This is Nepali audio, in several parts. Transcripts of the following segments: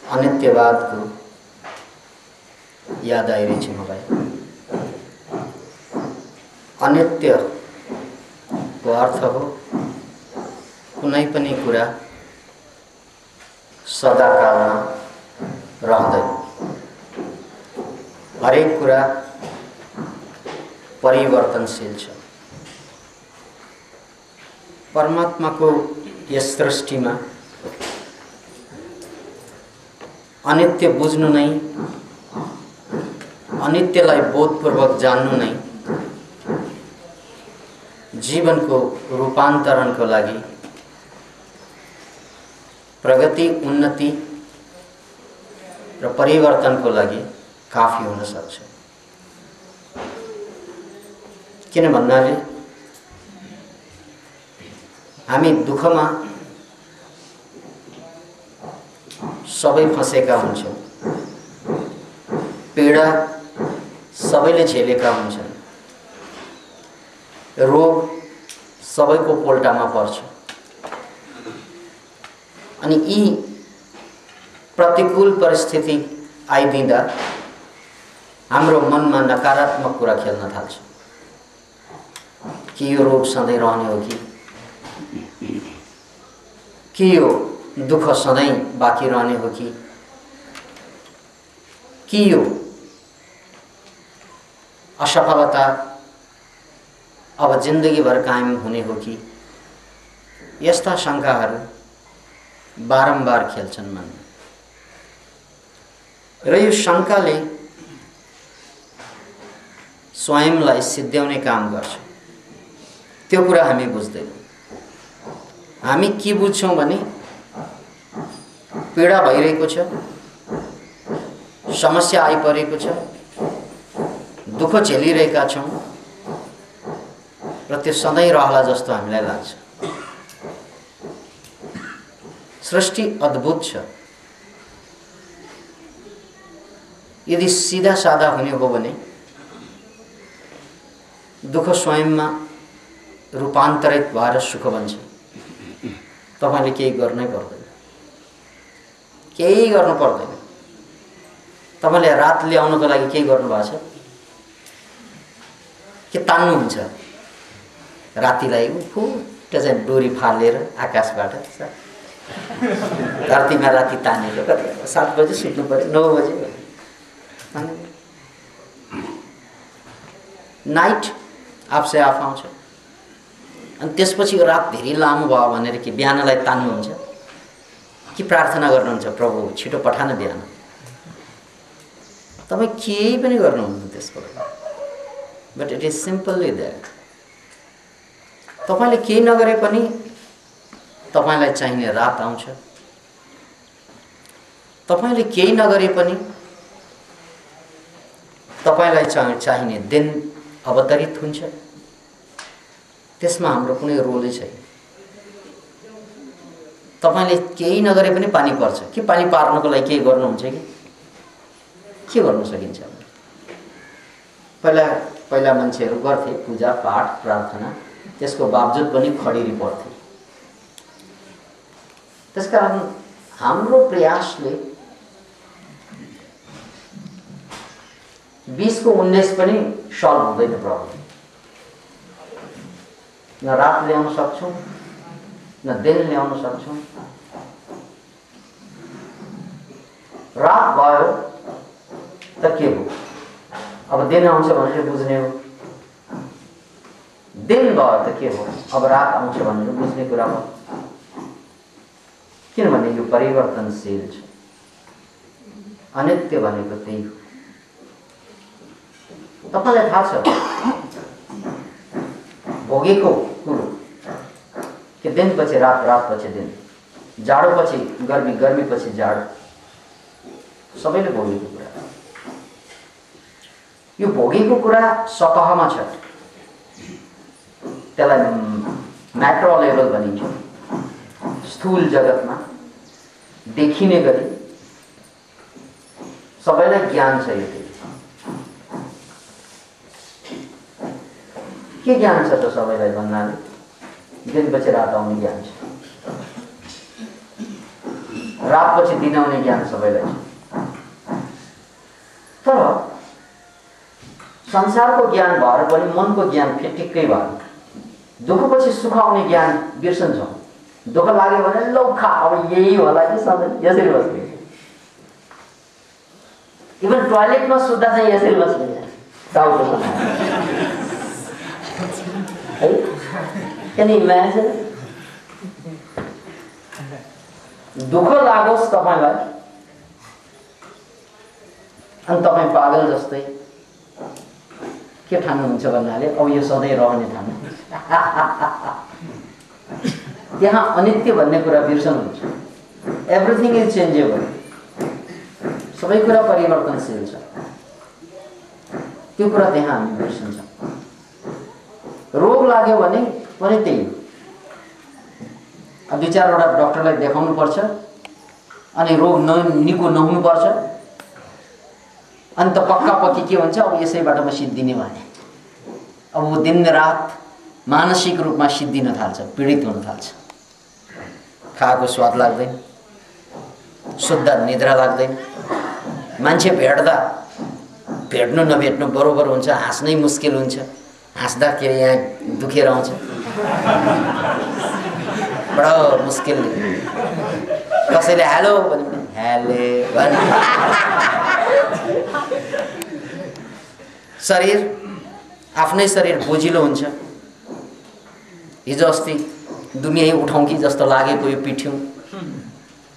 अनित्यवादको याद आइरहेछ मलाई। अनित्यको अर्थ हो कुनै पनि कुरा सदाकालमा रहँदैन, हरेक कुरा परिवर्तनशील छ। परमात्माको यस सृष्टिमा अनित्य बुझ्नु नै, अनित्यलाई बोधपूर्वक जान्नु नै जीवनको रूपान्तरणको लागि, प्रगति, उन्नति र परिवर्तनको लागि काफी हुन सक्छ। किन भन्नाले हामी दुःखमा सबै फँसेका हुन्छौँ, पीडा सबैले झेलेका हुन्छन्, रोग सबैको पोल्टामा पर्छ। अनि यी प्रतिकूल परिस्थिति आइदिँदा हाम्रो मनमा नकारात्मक कुरा खेल्न थाल्छ कि यो रोग सधैँ रहने हो कि यो दुःख सधैँ बाँकी रहने हो कि यो असफलता अब जिन्दगीभर कायम हुने हो कि। यस्ता शङ्काहरू बारम्बार खेल्छन् मनमा र यो शङ्काले स्वयंलाई सिद्ध्याउने काम गर्छ। त्यो कुरा हामी बुझ्दैनौँ। हामी के बुझ्छौँ भने पीडा भइरहेको छ, समस्या आइपरेको छ, दुःख झेलिरहेका छौँ र त्यो सधैँ रहला जस्तो हामीलाई लाग्छ। सृष्टि अद्भुत छ। यदि सीधा साधा हुने हो भने दुःख स्वयंमा रूपान्तरित भएर सुख बन्छ। तपाईले केही गर्नै पर्दैन, केही गर्नु पर्दैन। तपाईले रात ल्याउनको लागि केही गर्नु भएको छ के तान्नुहुन्छ रातिलाई फुट चाहिँ डोरी फालेर आकाशबाट धरतीमा राति तानेको कति 7 बजे सुत्नु पर्यो, 9 बजे नाइट आफसे आफ आउँछ। अनि त्यसपछि रात धेरै लामो भयो भनेर कि बिहानलाई तान्नुहुन्छ कि प्रार्थना गर्नुहुन्छ प्रभु छिटो पठान बिहान। तपाईँ केही पनि गर्नुहुन्न त्यसको लागि, but it is simply that. तपाईले केही नगरे पनि तपाईलाई चाहिने रात आउँछ, तपाईले केही नगरे पनि तपाईलाई चाहिने दिन अवतरित हुन्छ। त्यसमा हाम्रो कुनै रोलै छैन। तपाईले केही नगरे पनि पानी पर्छ कि पानी पार्नको लागि केही गर्नुहुन्छ कि के गर्न सकिन्छ? पहिला मान्छेहरू गर्थे पूजा पाठ प्रार्थना, त्यसको बावजुद पनि खडेरी पर्थे। त्यसकारण हाम्रो प्रयासले 20 को 19 पनि सल्भ हुँदैन प्रब्लम। न रात ल्याउन सक्छौं, न दिन ल्याउन सक्छौं। रात भयो त के हो, अब दिन आउँछ भनेर बुझ्ने हो। दिन भयो त के हो, अब रात आउँछ भनेर बुझ्ने कुरा हो। किनभने यो परिवर्तनशील छ। अनित्य भनेको त्यही हो। तपाईलाई थाहा छ भोगेको कुरो कि दिनपछि रात, रातपछि दिन, जाडोपछि गर्मी, गर्मीपछि जाडो, सबैले भोगेको कुरा। यो भोगेको कुरा सतहमा छ, त्यसलाई म्याक्रो लेभल भनिन्छ। स्थूल जगतमा देखिने गरी सबैलाई ज्ञान छ। यो के ज्ञान छ त सबैलाई भन्नाले दिनपछि रात आउने ज्ञान छ। रातपछि दिन आउने ज्ञान सबैलाई छ। तर संसारको ज्ञान भएर पनि मनको ज्ञान फिटिक्कै भयो। दुःखपछि सुख आउने ज्ञान बिर्सन्छौँ। दुःख लाग्यो भने लौ खा, अब यही होला कि सधैँ यसरी बस्ने। इभन टोयलेटमा सुत्दा चाहिँ यसरी बस्ने टाउको है। Can you imagine? दुःख लागोस् तपाईलाई अनि तपाईँ पागल जस्तै के ठान्नुहुन्छ भन्नाले अब यो सधैँ रहने ठान्नु। त्यहाँ अनित्य भन्ने कुरा बिर्सनुहुन्छ। एभ्रिथिङ इज चेन्जेबल, सबै कुरा परिवर्तनशील छ। त्यो कुरा त्यहाँ हामी बिर्सन्छौँ। रोग लाग्यो भने पनि त्यही, दुई चारवटा डक्टरलाई देखाउनु पर्छ अनि रोग निको नहुनुपर्छ। अनि त पक्का पक्की के हुन्छ, अब यसैबाट म सिद्धिने भने अब वो दिन रात मानसिक रूपमा सिद्धिन थाल्छ, पीडित हुन थाल्छ। खाएको स्वाद लाग्दैन, शुद्ध निद्रा लाग्दैन, मान्छे भेट्नु नभेट्नु बरोबर हुन्छ, हाँस्नै मुस्किल हुन्छ, हाँस्दाखेरि यहाँ दुखेर आउँछ बडो मुस्किल। कसैले हेलो भने हेले शरीर आफ्नै शरीर बोजिलो हुन्छ। हिजो अस्ति दुनियाँ उठाउँ कि जस्तो लागेको यो पिठ्यौँ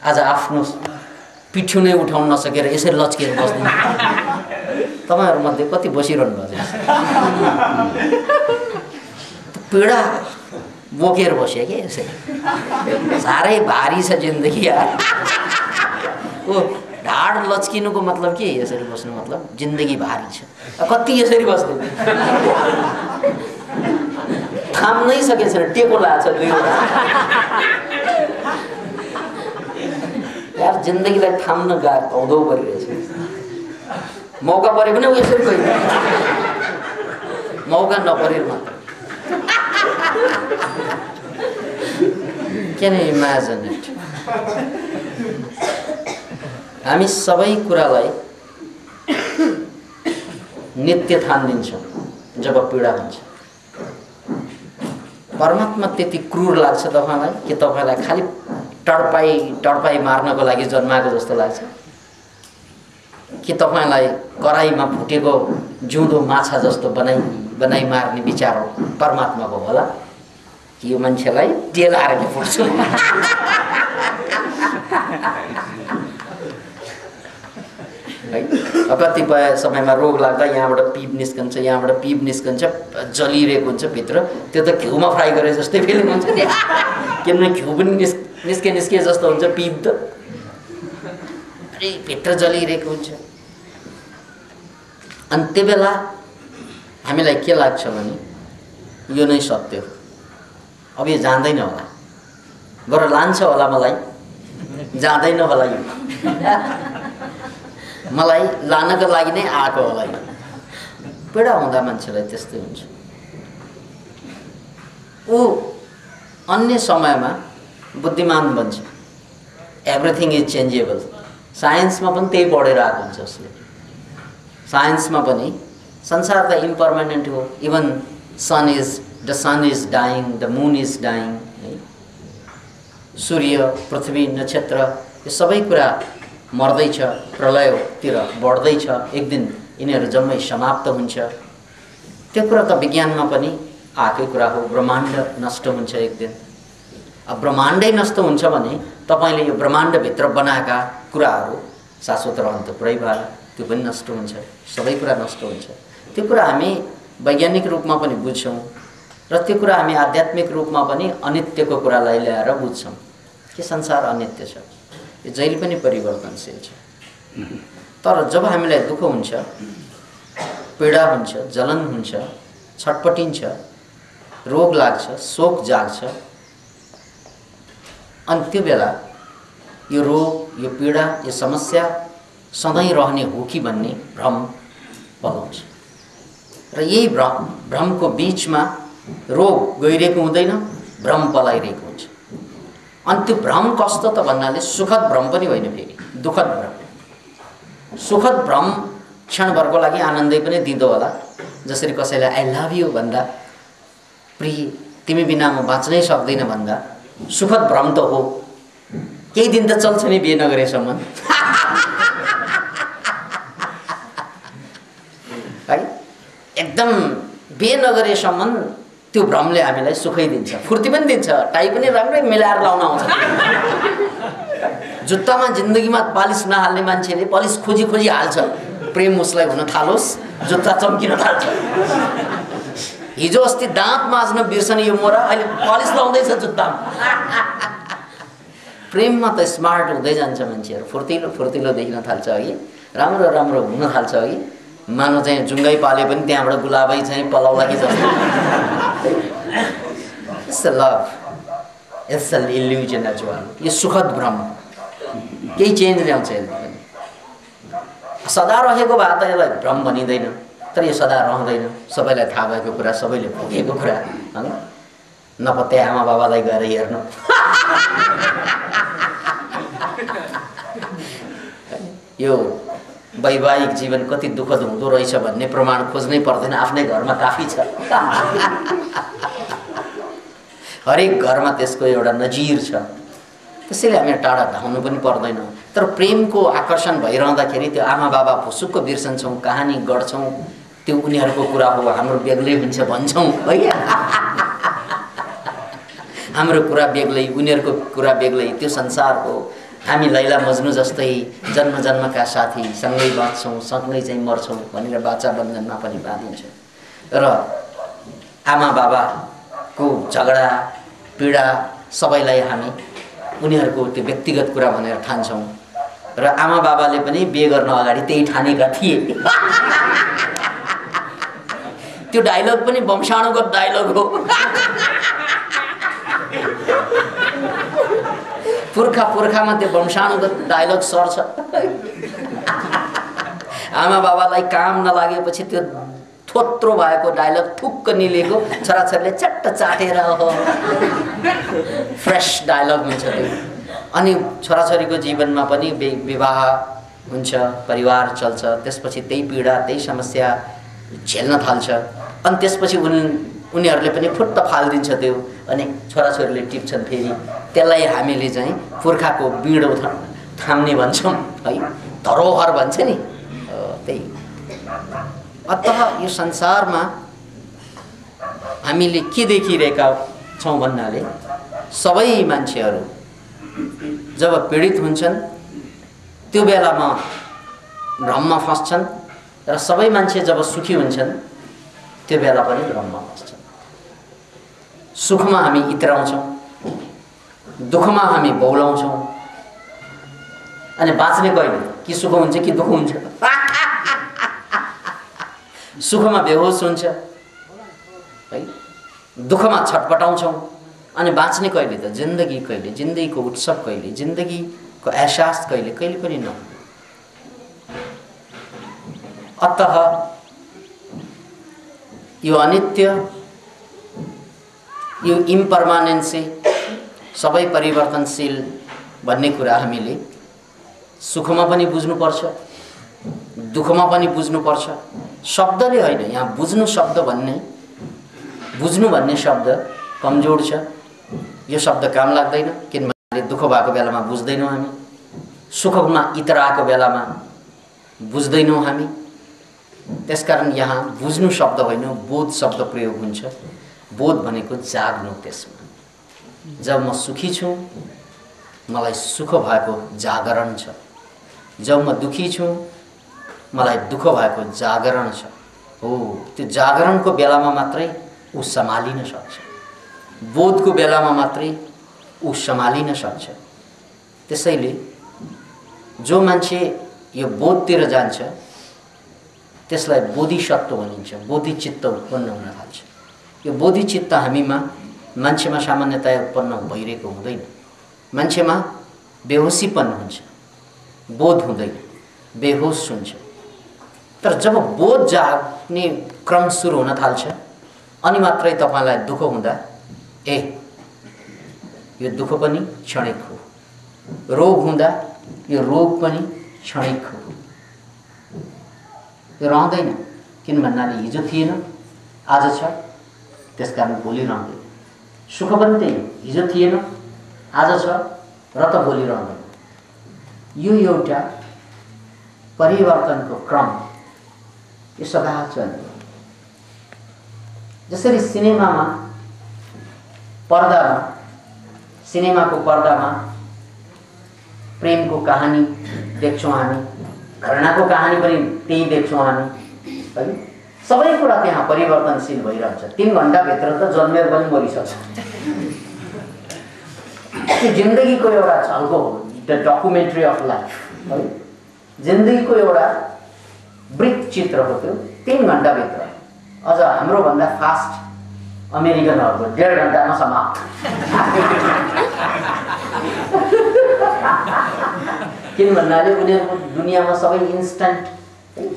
आज आफ्नो पिठ्यौँ नै उठाउन नसकेर यसरी लच्केर बस्दिनु। तपाईँहरूमध्ये कति बसिरहनु भएको छ? पीडा बोकेर बस्यो कि यसरी। साह्रै भारी छ जिन्दगी यार। ओ ढाड लच्किनुको मतलब के? यसरी बस्नु मतलब जिन्दगी भारी छ। कति यसरी बस्दैन, थाम्नै सकेको छैन, टेको लाग्छ दुईवटा। यार जिन्दगीलाई थाम्न औधो परिरहेछ। मौका परे पनि यसरी गयो, मौका नपरेर मात्र। Can you imagine it? हामी सबै कुरालाई नित्य ठान्दिन्छौँ जब पीडा हुन्छ। परमात्मा त्यति क्रूर लाग्छ तपाईँलाई कि तपाईँलाई खालि टडपाई मार्नको लागि जन्माएको जस्तो लाग्छ कि तपाईँलाई कराईमा फुटेको जिउँदो माछा जस्तो बनाई मार्ने विचार हो परमात्माको होला कि यो मान्छेलाई टेलाएर के फुट्छु। कतिपय समयमा रोग लाग्दा यहाँबाट पिप निस्कन्छ, जलिरहेको हुन्छ भित्र। त्यो त घिउमा फ्राई गरे जस्तै फिलिङ हुन्छ नि, किनभने घिउ पनि निस्के जस्तो हुन्छ पिप त, भित्र जलिरहेको हुन्छ। अनि त्यो बेला हामीलाई के लाग्छ भने यो नै सत्य हो, अब यो जान्दैन होला, गरेर लान्छ होला, मलाई जाँदैन होला, यो मलाई लानको लागि नै आएको होला। पीडा हुँदा मान्छेलाई त्यस्तै हुन्छ। ऊ अन्य समयमा बुद्धिमान बन्छ। Everything is changeable. साइन्समा पनि त्यही पढेर आएको हुन्छ उसले। साइन्समा पनि संसार त इम्पर्मानेन्ट हो। Even the sun is dying, the moon is dying, सूर्य, पृथ्वी, नक्षत्र, यो सबै कुरा मर्दैछ, प्रलयतिर बढ्दैछ, एक दिन यिनीहरू जम्मै समाप्त हुन्छ। त्यो कुरा त विज्ञानमा पनि आएकै कुरा हो। ब्रह्माण्ड नष्ट हुन्छ एक दिन। अब ब्रह्माण्डै नष्ट हुन्छ भने तपाईँले यो ब्रह्माण्डभित्र बनाएका कुराहरू शाश्वत रहन त पुरै भएन, त्यो पनि नष्ट हुन्छ, सबै कुरा नष्ट हुन्छ। त्यो कुरा हामी वैज्ञानिक रूपमा पनि बुझ्छौँ र त्यो कुरा हामी आध्यात्मिक रूपमा पनि अनित्यको कुरालाई ल्याएर बुझ्छौँ कि संसार अनित्य छ, यो जहिले पनि परिवर्तनशील छ। तर जब हामीलाई दुःख हुन्छ, पीडा हुन्छ, जलन हुन्छ, छटपटिन्छ, रोग लाग्छ, शोक जाग्छ, अनि त्यो बेला यो रोग, यो पीडा, यो समस्या सधैँ रहने हो कि भन्ने भ्रम पलाउँछ। र यही भ्रमको बीचमा रोग गइरहेको हुँदैन, भ्रम पलाइरहेको हुन्छ। अनि त्यो भ्रम कस्तो त भन्नाले सुखद भ्रम पनि होइन, फेरि दुःखद भ्रम। सुखद भ्रम क्षणभरको लागि आनन्दै पनि दिँदो होला, जसरी कसैलाई आई लभ यू भन्दा, प्रिय तिमी बिना म बाँच्नै सक्दैन भन्दा सुखद भ्रम त हो। केही दिन त चल्छ नि बिहे नगरेसम्म है, एकदम बिहे नगरेसम्म त्यो भ्रमले हामीलाई सुखै दिन्छ, फुर्ती पनि दिन्छ, टाई पनि राम्रै मिलाएर लाउन आउँछ। जुत्तामा जिन्दगीमा पालिस नहाल्ने मान्छेले पालिस खोजी खोजी हाल्छ, प्रेम उसलाई हुन थालोस्, जुत्ता चम्किन थाल्छ। हिजो अस्ति दाँत माझ्न बिर्सने यो मोरा अहिले पालिस लाउँदैछ जुत्तामा। प्रेममा त स्मार्ट हुँदै जान्छ मान्छेहरू, फुर्तिलो फुर्तिलो देखिन थाल्छ अघि, राम्रो राम्रो हुन थाल्छ अघि। मानव चाहिँ जुङ्गै पाले पनि त्यहाँबाट गुलाबै चाहिँ पलाउला कि जस्तो। It's a love, it's a illusion as well. यो सुखद भ्रम केही चेन्ज ल्याउँछ यसले पनि। सदा रहेको भए त यसलाई भ्रम भनिँदैन, तर यो सदा रहँदैन। सबैलाई थाहा भएको कुरा, सबैले भोगेको कुरा होइन। नपत्या आमा बाबालाई गएर हेर्नु, यो वैवाहिक जीवन कति दुःखद हुँदो रहेछ भन्ने प्रमाण खोज्नै पर्दैन, आफ्नै घरमा काफी छ। हरेक घरमा त्यसको एउटा नजिर छ, त्यसैले हामी टाढा धाउनु पनि पर्दैन। तर प्रेमको आकर्षण भइरहँदाखेरि त्यो आमा बाबा भुसुक्क बिर्सन्छौँ, कहानी गढ्छौँ, त्यो उनीहरूको कुरा हो, हाम्रो बेग्लै हुन्छ भन्छौँ है। हाम्रो कुरा बेग्लै, उनीहरूको कुरा बेग्लै, त्यो संसार हो। हामी लैला मज्नु जस्तै जन्म जन्मका साथी, सँगै बाँच्छौँ, सँगै चाहिँ मर्छौँ भनेर बाचा बन्धनमा पनि बाँधिन्छ। र आमा बाबाको झगडा पीडा सबैलाई हामी उनीहरूको त्यो व्यक्तिगत कुरा भनेर ठान्छौँ। र आमा बाबाले पनि बिहे गर्न अगाडि त्यही ठानेका थिए। त्यो डायलग पनि वंशानुगत डायलग हो। पुर्खा पुर्खामा त्यो वंशानुगत डायलग सर्छ। आमा बाबालाई काम नलागेपछि त्यो थोत्रो भएको डायलग ठुक्क निलेको छोराछोरीले चट्ट चाटेर हो, फ्रेस डायलग हुन्छ त्यो। अनि छोराछोरीको जीवनमा पनि विवाह हुन्छ, परिवार चल्छ, त्यसपछि त्यही पीडा त्यही समस्या झेल्न थाल्छ। अनि त्यसपछि उनीहरूले पनि फुट्ट फालिदिन्छ त्यो, अनि छोराछोरीले टिप्छन् फेरि। त्यसलाई हामीले चाहिँ पुर्खाको बिँडो थाम्ने भन्छौँ है, धरोहर भन्छ नि त्यही। अतः यो संसारमा हामीले के देखिरहेका छौँ भन्नाले सबै मान्छेहरू जब पीडित हुन्छन् त्यो बेलामा भ्रममा फस्छन्, र सबै मान्छे जब सुखी हुन्छन् त्यो बेला पनि भ्रममा फस्छन्। सुखमा हामी इतराउँछौँ, दुःखमा हामी बौलाउँछौँ, अनि बाँच्ने कहिले कि सुख हुन्छ कि दुःख हुन्छ। सुखमा बेहोस हुन्छ है, दुःखमा छटपटाउँछौँ, अनि बाँच्ने कहिले त जिन्दगी कहिले, जिन्दगीको उत्सव कहिले, जिन्दगीको एहसास कहिले, कहिले पनि न। अतः यो अनित्य, यो इम्पर्मानेन्सी, सबै परिवर्तनशील भन्ने कुरा हामीले सुखमा पनि बुझ्नुपर्छ, दुःखमा पनि बुझ्नुपर्छ। शब्दले होइन, यहाँ बुझ्नु शब्द भन्ने, बुझ्नु भन्ने शब्द कमजोर छ। यो शब्द काम लाग्दैन, किनभने दुःख भएको बेलामा बुझ्दैनौँ हामी, सुखमा इतराएको बेलामा बुझ्दैनौँ हामी। त्यसकारण यहाँ बुझ्नु शब्द होइन, बोध शब्द प्रयोग हुन्छ। बोध भनेको जाग्नु। त्यसमा जब म सुखी छु मलाई सुख भएको जागरण छ, जब म दुखी छु मलाई दुःख भएको जागरण छ। हो, त्यो जागरणको बेलामा मात्रै ऊ सम्हालिन सक्छ, बोधको बेलामा मात्रै ऊ सम्हालिन सक्छ। त्यसैले जो मान्छे यो बोधतिर जान्छ त्यसलाई बोधिसत्व भनिन्छ, बोधिचित्त उत्पन्न हुन थाल्छ। यो बोधिचित्त हामीमा, मान्छेमा सामान्यतया उत्पन्न भइरहेको हुँदैन। मान्छेमा बेहोसीपन हुन्छ, बोध हुँदैन, बेहोस हुन्छ। तर जब बोध जाग्ने क्रम सुरु हुन थाल्छ अनि मात्रै तपाईलाई दुःख हुँदा ए यो दुःख पनि क्षणिक हो। रोग हुँदा यो रोग पनि क्षणिक हो, यो रहँदैन। किन भन्नाले हिजो थिएन आज छ, त्यसकारण भोलि रहँदैन। सुख पनि त्यही हो, हिजो थिएन आज छ र त भोलि रहँदैन। यो एउटा परिवर्तनको क्रम, यो सदा चल्ने। जसरी सिनेमामा पर्दामा, सिनेमाको पर्दामा प्रेमको कहानी देख्छौँ हामी, घृणाको कहानी पनि त्यही देख्छौँ हामी, है। सबै कुरा त्यहाँ परिवर्तनशील भइरहन्छ। 3 घण्टाभित्र त जन्मेर पनि मरिसक्छ। त्यो जिन्दगीको एउटा झल्को हो, द डकुमेन्ट्री अफ लाइफ, है। जिन्दगीको एउटा वृत्त चित्र हो त्यो। 3 घण्टाभित्र। अझ हाम्रो भन्दा फास्ट अमेरिकनहरूको 1.5 घण्टामा समाप्त। किन भन्नाले उनीहरूको दुनियाँमा सबै इन्स्ट्यान्ट,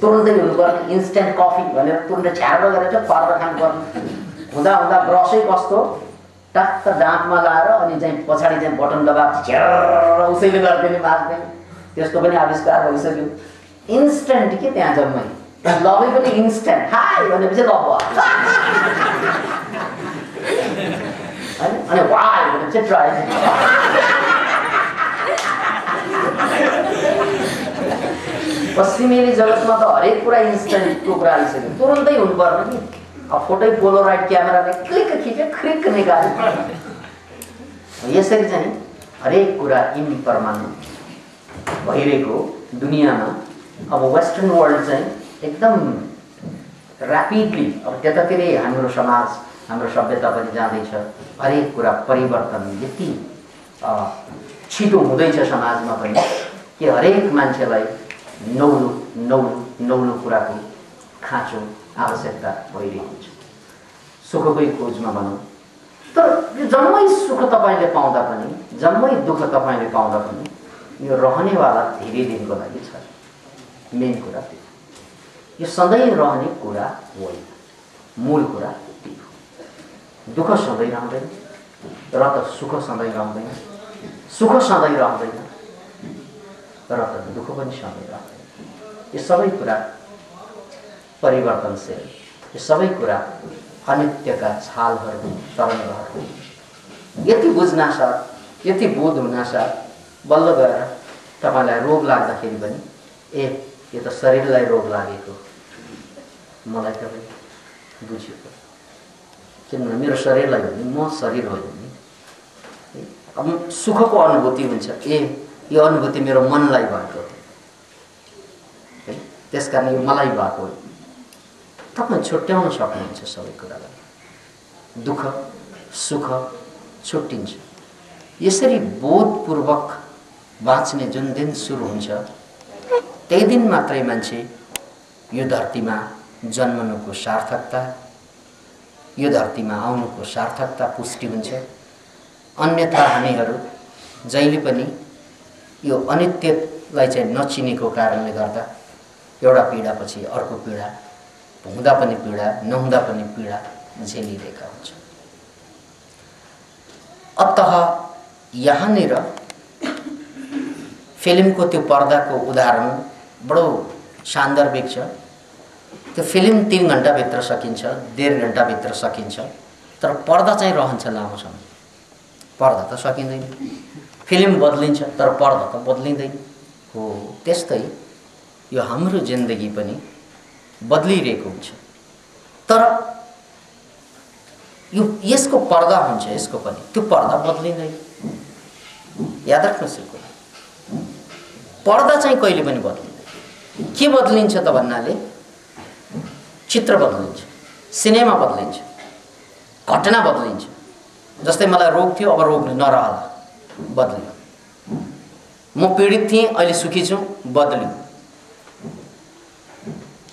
तुरुन्तै हुनुपर्ने। इन्स्ट्यान्ट कफी भनेर तुरुन्तै छ्यार्ब गरेर चाहिँ पर्दा खानुपर्ने। हुँदा हुँदा ब्रसै कस्तो टक्क दाँतमा लाएर अनि चाहिँ पछाडि चाहिँ बटन दबाएर झ्यार उसैले गरिदिने बाँच्दैन, त्यसको पनि आविष्कार भइसक्यो। इन्स्ट्यान्ट के त्यहाँ जम्मै। लभै पनि इन्स्ट्यान्ट, हाई भनेपछि लभ भयो, अनि वाइ भनेपछि ट्राई। पश्चिमेली जगतमा त हरेक कुरा इन्स्ट्यान्टको कुरा आइसक्यो, तुरुन्तै हुनुपर्ने नि। अब फोटै पोलोराइड क्यामेराले क्लिक खिच्यो, क्लिक निकाल्यो। यसरी चाहिँ हरेक कुरा इम्पर्मानेन्ट भइरहेको दुनियाँमा अब वेस्टर्न वर्ल्ड चाहिँ एकदम ऱ्यापिडली अब त्यतातिर हाम्रो समाज, हाम्रो सभ्यता पनि जाँदैछ। हरेक कुरा परिवर्तन यति छिटो हुँदैछ समाजमा पनि कि हरेक मान्छेलाई नौलो नौलो नौलो कुराको खाँचो आवश्यकता भइरहेको छ। सुखकै खोजमा भनौँ, तर यो जम्मै सुख तपाईँले पाउँदा पनि, जम्मै दुःख तपाईँले पाउँदा पनि यो रहनेवाला धेरै दिनको लागि छ। मेन कुरा त्यो, यो सधैँ रहने कुरा होइन। मूल कुरा त्यही हो। दुःख सधैँ रहँदैन र त सुख सधैँ रहँदैन, सुख सधैँ रहँदैन र त दुःख पनि सधैँ रहँदैन। यो सबै कुरा परिवर्तनशील, यो सबै कुरा अनित्यका छालहरू, तरङ्गहरू। यति बुझ्नासाथ, यति बोध हुनासाथ बल्ल गएर तपाईँलाई रोग लाग्दाखेरि पनि ए यो त शरीरलाई रोग लागेको, मलाई त बुझ्यो। किनभने मेरो शरीरलाई हो नि, म शरीर होइन नि। अब सुखको अनुभूति हुन्छ, ए यो अनुभूति मेरो मनलाई भएको, त्यसकारण यो मलाई भएको। तपाईँ छुट्याउन सक्नुहुन्छ सबै कुरालाई। दुःख सुख छुट्टिन्छ। यसरी बोधपूर्वक बाँच्ने जुन दिन सुरु हुन्छ त्यही दिन मात्रै मान्छे यो धरतीमा जन्मनुको सार्थकता, यो धरतीमा आउनुको सार्थकता पुष्टि हुन्छ। अन्यथा हामीहरू जहिले पनि यो अनित्यलाई चाहिँ नचिनेको कारणले गर्दा एउटा पीडापछि अर्को पीडा, हुँदा पनि पीडा, नहुँदा पनि पीडा झेलिरहेका हुन्छ। अतः यहाँनिर फिल्मको त्यो पर्दाको उदाहरण बडो सान्दर्भिक छ। त्यो फिल्म 3 घण्टाभित्र सकिन्छ, 1.5 घण्टाभित्र सकिन्छ, तर पर्दा चाहिँ रहन्छ लामो समय। पर्दा त सकिँदैन। फिल्म बदलिन्छ तर पर्दा त बदलिँदैन। हो त्यस्तै यो हाम्रो जिन्दगी पनि बदलिरहेको हुन्छ, तर यो यसको पर्दा हुन्छ, यसको पनि त्यो पर्दा बदलिँदैन। याद राख्नुहोस् यो कुरा, पर्दा चाहिँ कहिले पनि बदलिँदैन। के बदलिन्छ त भन्नाले चित्र बदलिन्छ, सिनेमा बदलिन्छ, घटना बदलिन्छ। जस्तै मलाई रोग थियो, अब रोग नरहला, बदल्यो। म पीडित थिएँ, अहिले सुखी छु, बदल्यो।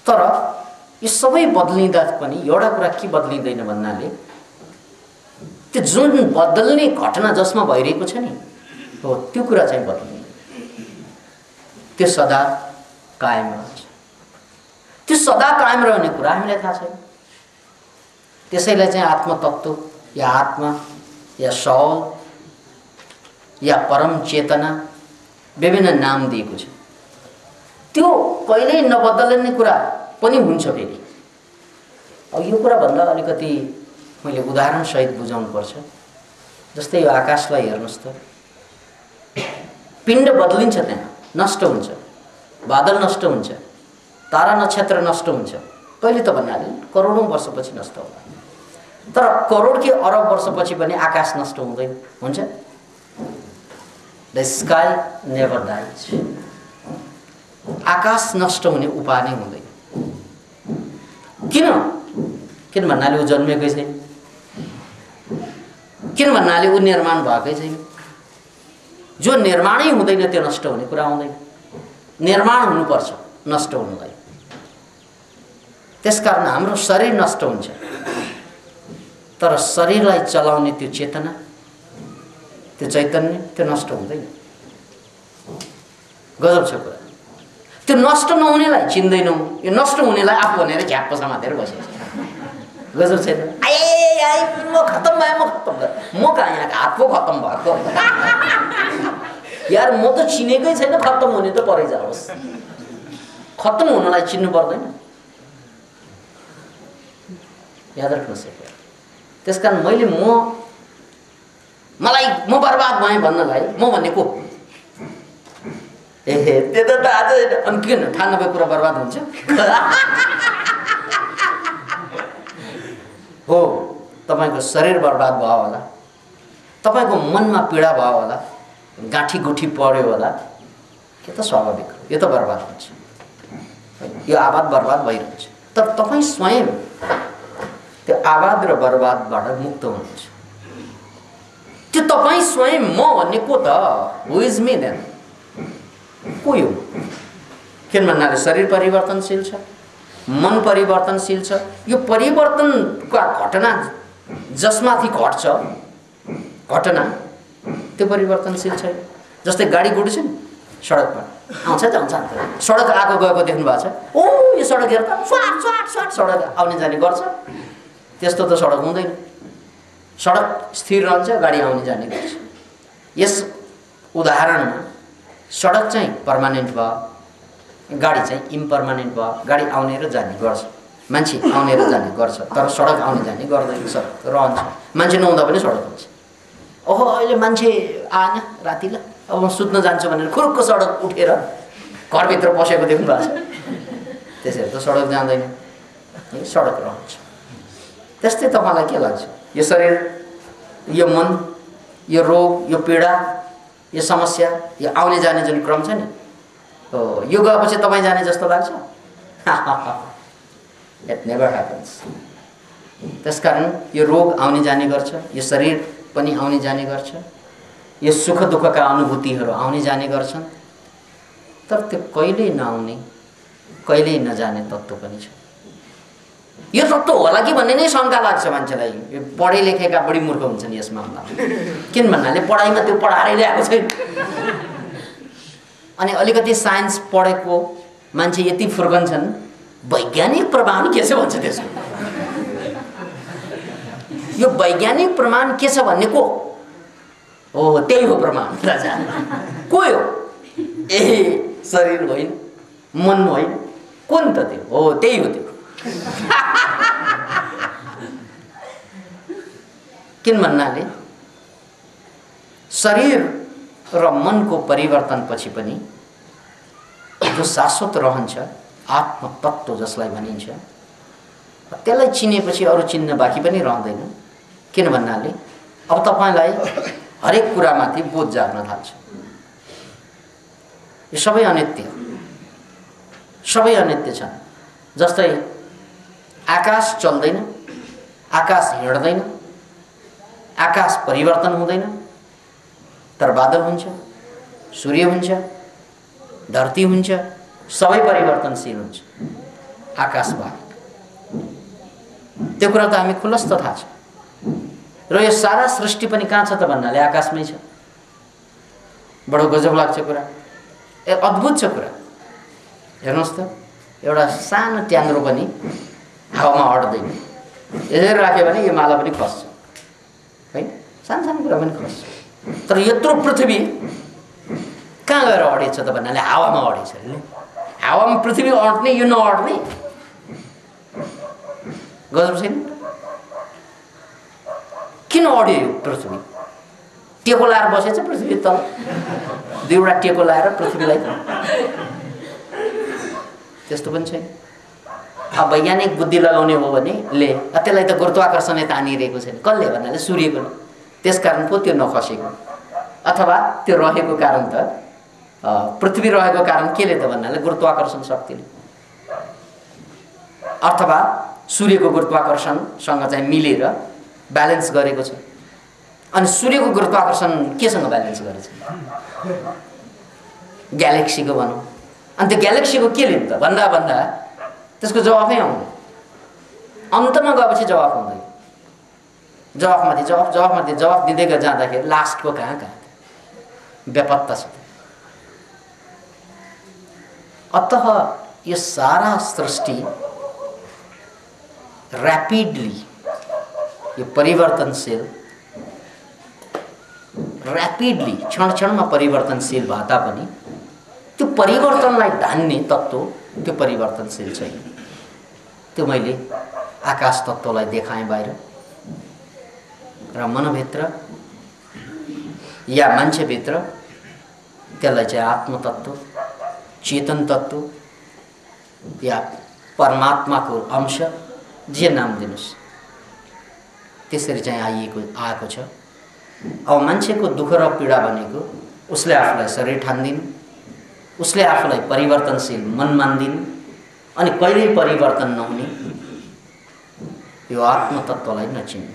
तर यो सबै बदलिँदा पनि एउटा कुरा के बदलिँदैन भन्नाले त्यो जुन बदल्ने घटना जसमा भइरहेको छ नि, हो त्यो कुरा चाहिँ बदलिँदैन। त्यो सदा कायम रहन्छ। त्यो सदा कायम रहने कुरा हामीलाई थाहा छैन। त्यसैलाई चाहिँ आत्मतत्त्व या आत्मा या सौल या परम चेतना विभिन्न नाम दिएको छ। त्यो कहिल्यै नबदलिने कुरा पनि हुन्छ फेरि। अब यो कुरा भन्दा अलिकति मैले उदाहरण सहित बुझाउनु पर्छ। जस्तै यो आकाशलाई हेर्नुस् त, पिण्ड बदलिन्छ, त्यहाँ नष्ट हुन्छ, बादल नष्ट हुन्छ, तारा नक्षत्र नष्ट हुन्छ। कहिले त भन्नाले करोडौं वर्षपछि नष्ट होला, तर करोड कि अरब वर्षपछि पनि आकाश नष्ट हुँदैन, हुन्छ। The sky never dies. आकाश नष्ट हुने उपाय नै हुँदैन। किन भन्नाले ऊ जन्मेकै छैन, किन भन्नाले ऊ निर्माण भएकै छैन। जो निर्माणै हुँदैन त्यो नष्ट हुने कुरा हुँदैन। निर्माण हुनुपर्छ नष्ट हुनुलाई। त्यसकारण हाम्रो शरीर नष्ट हुन्छ, तर शरीरलाई चलाउने त्यो चेतना, त्यो चैतन्य, त्यो नष्ट हुँदैन। गजब छ कुरा। त्यो नष्ट नहुनेलाई चिन्दैनौँ, यो नष्ट हुनेलाई आफू भनेर झ्याप्प समातेर बसेको छ। गजब छैन? आइ म खत्तम भएँ, म खत्तम भएँ। म कहाँ यहाँ हात पो खत्तम भएको यार, म त चिनेकै छैन। खत्तम हुने त परै जाओस्, खत्तम हुनलाई चिन्नु पर्दैन। याद राख्नुहोस्। त्यसकारण मैले मलाई म बर्बाद भएँ भन्नलाई म भन्ने को? त्यो त आज अनि किन थाहा नभए कुरा बर्बाद हुन्छ? हो, तपाईको शरीर बर्बाद भयो होला, तपाईको मनमा पीडा भयो होला, गाँठी गुठी पर्यो होला, यो त स्वाभाविक हो, यो त बर्बाद हुन्छ। यो आवाज बर्बाद भइरहन्छ, तर तपाईँ स्वयं त्यो आवाज र बर्बादबाट मुक्त हुनुहुन्छ। त्यो तपाईँ स्वयं म भन्ने को त? हु इज मी देन? को यो? किन भन्नाले शरीर परिवर्तनशील छ, मन परिवर्तनशील छ। यो परिवर्तनका घटना जसमाथि घट्छ घटना, त्यो परिवर्तनशील छैन। जस्तै गाडी गुड्छ नि सडकमा, आउँछ जान्छ, सडक आएको गएको देख्नु भएको छ? ओ यो सडक हेर त, स्वाट स्वाट स्वाट सडक आउने जाने गर्छ। त्यस्तो त सडक हुँदैन। सडक स्थिर रहन्छ, गाडी आउने जाने गर्छ। यस उदाहरणमा सडक चाहिँ पर्मानेन्ट भयो, गाडी चाहिँ इम्पर्मानेन्ट भयो। गाडी आउने र जाने गर्छ, मान्छे आउने र जाने गर्छ, तर सडक आउने जाने गर्दैन। सडक रहन्छ, मान्छे नहुँदा पनि सडक हुन्छ। ओहो अहिले मान्छे आएन राति, ल अब म सुत्न जान्छु भनेर खुरुक्क सडक उठेर घरभित्र पसेको देख्नु भएको छ? त्यसरी त सडक जाँदैन, सडक रहन्छ। त्यस्तै तपाईँलाई के लाग्छ? यो शरीर, यो मन, यो रोग, यो पीडा, यो समस्या, यो आउने जाने जुन क्रम छ नि, यो गएपछि तपाईँ जाने जस्तो लाग्छ? It never happens. त्यसकारण यो रोग आउने जाने गर्छ, यो शरीर पनि आउने जाने गर्छ, यो सुख दुःखका अनुभूतिहरू आउने जाने गर्छन्, तर त्यो कहिल्यै नआउने, कहिल्यै नजाने तत्त्व पनि छ। यो तत्त्व होला कि भन्ने नै शङ्का लाग्छ मान्छेलाई। यो पढे लेखेका बढी मूर्ख हुन्छन् यस मामलामा। किन भन्नाले पढाइमा त्यो पढाएरै ल्याएको छैन। अनि अलिकति साइन्स पढेको मान्छे यति फुर्कन्छन्, वैज्ञानिक प्रमाण के छ भन्छ त्यसको। यो वैज्ञानिक प्रमाण के छ भन्ने को? ओहो त्यही हो प्रमाण राजा। को हो? ए शरीर होइन, मन होइन, कुन त त्यो? हो त्यही हो त्यो। किन भन्नाले शरीर र मनको परिवर्तनपछि पनि जो शाश्वत रहन्छ आत्मतत्त्व जसलाई भनिन्छ, त्यसलाई चिनेपछि अरू चिन्न बाँकी पनि रहँदैन। किन भन्नाले अब तपाईलाई हरेक कुरामाथि बोध जाग्न थाल्छ। यो सबै अनित्य, सबै अनित्य छन्। जस्तै आकाश चल्दैन, आकाश हिँड्दैन, आकाश परिवर्तन हुँदैन, तर बादल हुन्छ, सूर्य हुन्छ, धरती हुन्छ, सबै परिवर्तनशील हुन्छ आकाश बाहेक। त्यो कुरा त हामी खुलस्त थाहा छ। र यो सारा सृष्टि पनि कहाँ छ त भन्नाले आकाशमै छ। बडो गजब लाग्छ कुरा, अद्भुत छ कुरा। हेर्नुहोस् त, एउटा सानो ट्याङ्ग्रो पनि हावामा अड्दैन। यसरी राख्यो भने यो माला पनि खस्छ है, सानो सानो कुरा पनि खस्छ। तर यत्रो पृथ्वी कहाँ गएर अडेछ त भन्नाले हावामा अडेछ अरे। हावामा पृथ्वी अड्ने यो नअड्ने गजब छैन? किन अड्यो यो पृथ्वी? टेको लाएर बसेछ पृथ्वी तल, दुईवटा टेको लाएर पृथ्वीलाई। त्यस्तो पनि छैन। अब वैज्ञानिक बुद्धि लगाउने हो भने त्यसलाई त गुरुत्वाकर्षणले तानिरहेको छैन। कसले भन्नाले सूर्यको, त्यसकारण पो त्यो नखसेको। अथवा त्यो रहेको कारण त पृथ्वी रहेको कारण केले त भन्नाले गुरुत्वाकर्षण शक्तिले, अथवा सूर्यको गुरुत्वाकर्षणसँग चाहिँ मिलेर ब्यालेन्स गरेको छ। अनि सूर्यको गुरुत्वाकर्षण केसँग ब्यालेन्स गरेछ? ग्यालेक्सीको भनौँ। अनि त्यो ग्यालेक्सीको के लिन्छ भन्दा भन्दा त्यसको जवाफै आउँदैन। अन्तमा गएपछि जवाफ आउँदैन। जवाफमाथि जवाफ, जवाफमाथि जवाफ दिँदै जाँदाखेरि लास्टको कहाँ बेपत्ता छ। अतः यो सारा सृष्टि ऱ्यापिडली, यो परिवर्तनशील, ऱ्यापिडली क्षण क्षणमा परिवर्तनशील भए तापनि त्यो परिवर्तनलाई धान्ने तत्त्व त्यो परिवर्तनशील छैन। त्यो मैले आकाश तत्त्वलाई देखाएँ बाहिर, र मनभित्र या मान्छेभित्र त्यसलाई चाहिँ आत्मतत्त्व, चेतन तत्त्व या परमात्माको अंश, जे नाम दिनुस्, त्यसरी चाहिँ आएको छ। अब मान्छेको दुःख र पीडा भनेको उसले आफूलाई शरीर ठान्दिनु, उसले आफूलाई परिवर्तनशील मन मान्दिनु, अनि कहिल्यै परिवर्तन नहुने यो आत्मतत्त्वलाई नचिन्नु।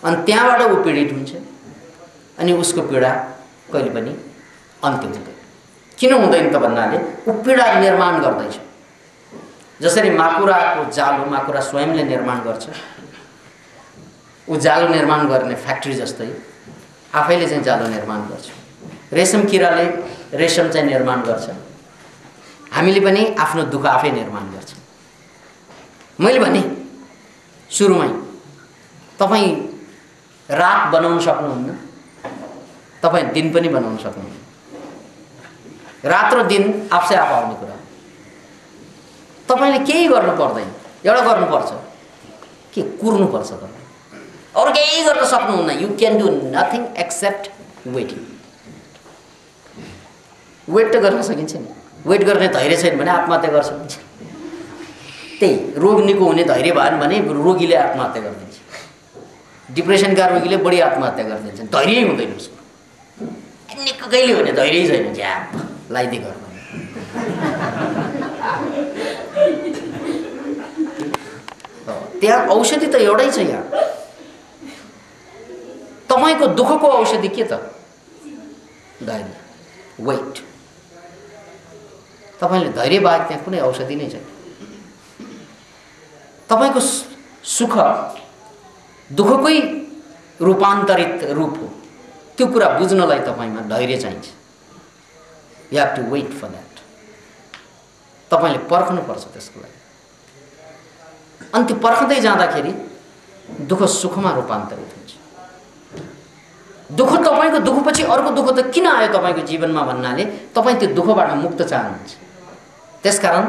अनि त्यहाँबाट ऊ पीडित हुन्छ, अनि उसको पीडा कहिले पनि अन्त्य हुँदैन। किन हुँदैन त भन्नाले ऊ पीडा निर्माण गर्दैछ। जसरी माकुराको जालो माकुरा स्वयंले निर्माण गर्छ, ऊ जालो निर्माण गर्ने फ्याक्ट्री जस्तै आफैले चाहिँ जालो निर्माण गर्छ। रेशम किराले रेशम चाहिँ निर्माण गर्छ। हामीले पनि आफ्नो दुःख आफै निर्माण गर्छ। मैले भने सुरुमै तपाईँ रात बनाउन सक्नुहुन्न, तपाईँ दिन पनि बनाउन सक्नुहुन्न। रात र दिन आफै आफ आउने कुरा। तपाईले केही गर्नु पर्दैन, एउटा गर्नुपर्छ के कुर्नुपर्छ। तपाईँ अरु केही गर्न सक्नुहुन्न। You can do nothing except waiting. Wait त गर्न सकिन्छ नि। वेट गर्ने धैर्य छैन भने आत्महत्या गर्छ। त्यही रोग निको हुने धैर्य भएन भने रोगीले आत्महत्या गरिदिन्छ। डिप्रेसनका रोगीले बढी आत्महत्या गरिदिन्छन्, धैर्य हुँदैन उसको। निको कहिले हुने धैर्य छैन, झ्याप लाइदे गर्नु। त्यहाँ औषधि त एउटै छ। यहाँ तपाईको दुःखको औषधि के त? धैर्य, वेट। तपाईले धैर्य बाहेक त्यहाँ कुनै औषधि नै छैन। तपाईको सुख दुःखकै रूपान्तरित रूप हो। त्यो कुरा बुझ्नलाई तपाईमा धैर्य चाहिन्छ। You have to wait for that. तपाईले पर्खनुपर्छ त्यसको लागि। अनि त्यो पर्खँदै जाँदाखेरि दुःख सुखमा रूपान्तरित हुन्छ। दुःख तपाईको दुःखपछि अर्को दुःख त किन आयो तपाईको जीवनमा भन्नाले तपाई त्यो दुःखबाट मुक्त चाहनुहुन्छ। त्यसकारण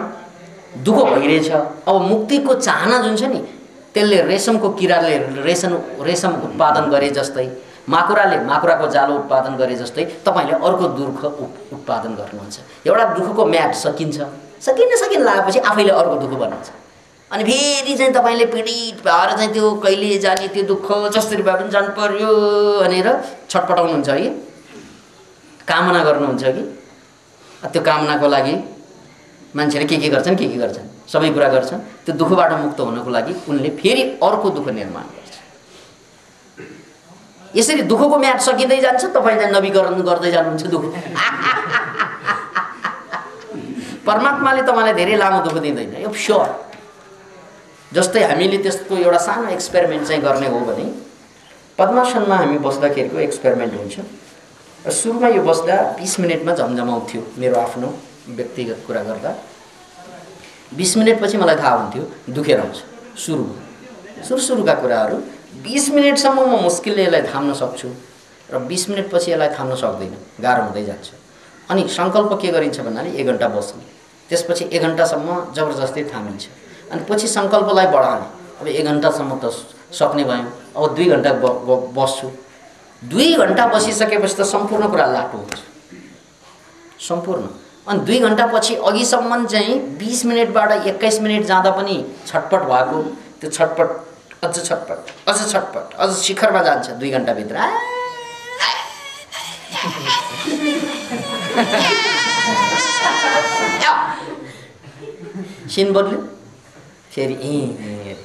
दुःख भइरहेछ। अब मुक्तिको चाहना जुन छ नि, त्यसले रेशमको किराले रेशम उत्पादन गरे जस्तै, माकुराले माकुराको जालो उत्पादन गरे जस्तै तपाईले अर्को दुःख उत्पादन गर्नुहुन्छ। एउटा दुःखको म्याद सकिन्छ, सकिन लागेपछि आफैले अर्को दुःख बन्छ। अनि फेरि चाहिँ तपाईले पीडित भएर चाहिँ त्यो कहिले जाने त्यो दुःख जसरी भए पनि जानु पर्यो भनेर छटपटाउनुहुन्छ कि कामना गर्नुहुन्छ कि? त्यो कामनाको लागि मान्छेले के गर्छन् सबै कुरा गर्छन्। त्यो दुःखबाट मुक्त हुनको लागि उनले फेरि अर्को दुःख निर्माण गर्छ। यसरी दुःखको म्याद सकिँदै जान्छ। तपाईँ चाहिँ नवीकरण गर्दै जानुहुन्छ दुःख। परमात्माले तपाईँलाई धेरै लामो दुःख दिँदैन, यो स्योर। जस्तै हामीले त्यस्तो एउटा सानो एक्सपेरिमेन्ट चाहिँ गर्ने हो भने पद्मासनमा हामी बस्दाखेरिको एक्सपेरिमेन्ट हुन्छ। सुरुमा यो बस्दा 20 मिनटमा झमझमाउँथ्यो। मेरो आफ्नो व्यक्तिगत कुरा गर्दा 20 मिनटपछि मलाई थाहा हुन्थ्यो दुखेर आउँछ। सुरुका कुराहरू 20 मिनटसम्म म मुस्किलले यसलाई थाम्न सक्छु। र 20 मिनेटपछि यसलाई थाम्न सक्दैन, गाह्रो हुँदै जान्छ। अनि सङ्कल्प के गरिन्छ भन्नाले 1 घण्टा बस्ने, त्यसपछि 1 घण्टासम्म जबरजस्ती थामिन्छ, अनि पछि सङ्कल्पलाई बढाउने। अब 1 घण्टासम्म त सक्ने भयौँ, अब 2 घण्टा बस्छु। 2 घण्टा बसिसकेपछि त सम्पूर्ण कुरा लाटो हुन्छ, सम्पूर्ण। अनि 2 घण्टापछि अघिसम्म चाहिँ 20 मिनेटबाट 21 मिनेट जाँदा पनि छटपट भएको, त्यो छटपट अझ छटपट अझ छटपट अझ शिखरमा जान्छ 2 घण्टाभित्र। सिन बदल्यो फेरि ए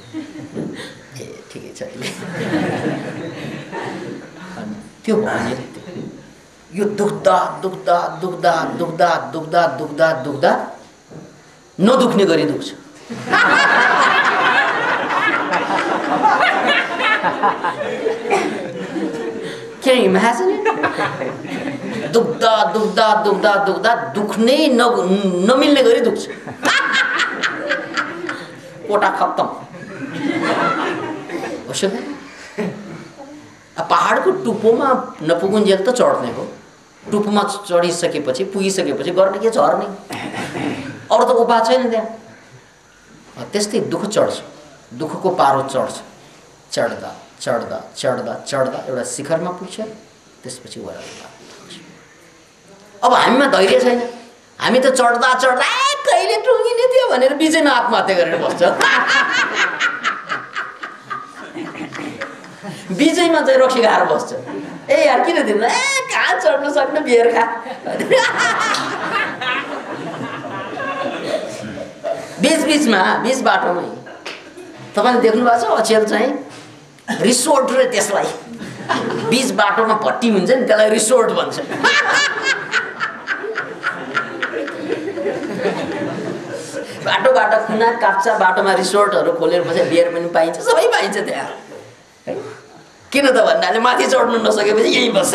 ठिकै छ त्यो भने यो दुख्दा दुख्दा दुख्दा दुख्दा दुख्दा दुख्दा दुख्दा नदुख्ने गरी दुख्छ। Can you imagine it? दुख्दा दुख्दा दुख्दा दुख्दा दुख्नै नमिल्ने गरी दुख्छ। कोटा खत्तम। पहाडको टुप्पोमा नपुगुन्जेल त चढ्ने हो, टुप्पोमा चढिसकेपछि पुगिसकेपछि गर्ने के झर्ने, अरू त उपाय छैन त्यहाँ। त्यस्तै दुःख चढ्छ, दुःखको पारो चढ्छ, चढ्दा चढ्दा चढ्दा चढ्दा एउटा शिखरमा पुग्छ, त्यसपछि वरल्ला। अब हामीमा धैर्य छैन, हामी त चढ्दा चढ्दा कहिले टुङ्गिने थियो भनेर बिचैमा आत्महत्या गरेर बस्छ। बिचैमा चाहिँ रक्सी खाएर बस्छ। ए यार किन तिमीलाई कहाँ चढ्न सक्ने, बियर खा। बिचबिचमा बिच बाटोमै तपाईँले देख्नु भएको छ अचेल चाहिँ रिसोर्ट रे, त्यसलाई बिच बाटोमा भट्टी हुन्छ नि त्यसलाई रिसोर्ट भन्छ। बाटो बाटो खुना काप्चा बाटोमा रिसोर्टहरू खोलेर बसे, बियर पनि पाइन्छ, सबै पाइन्छ त्यहाँ। किन त भन्नाले माथि चढ्नु नसकेपछि यहीँ बस्छ।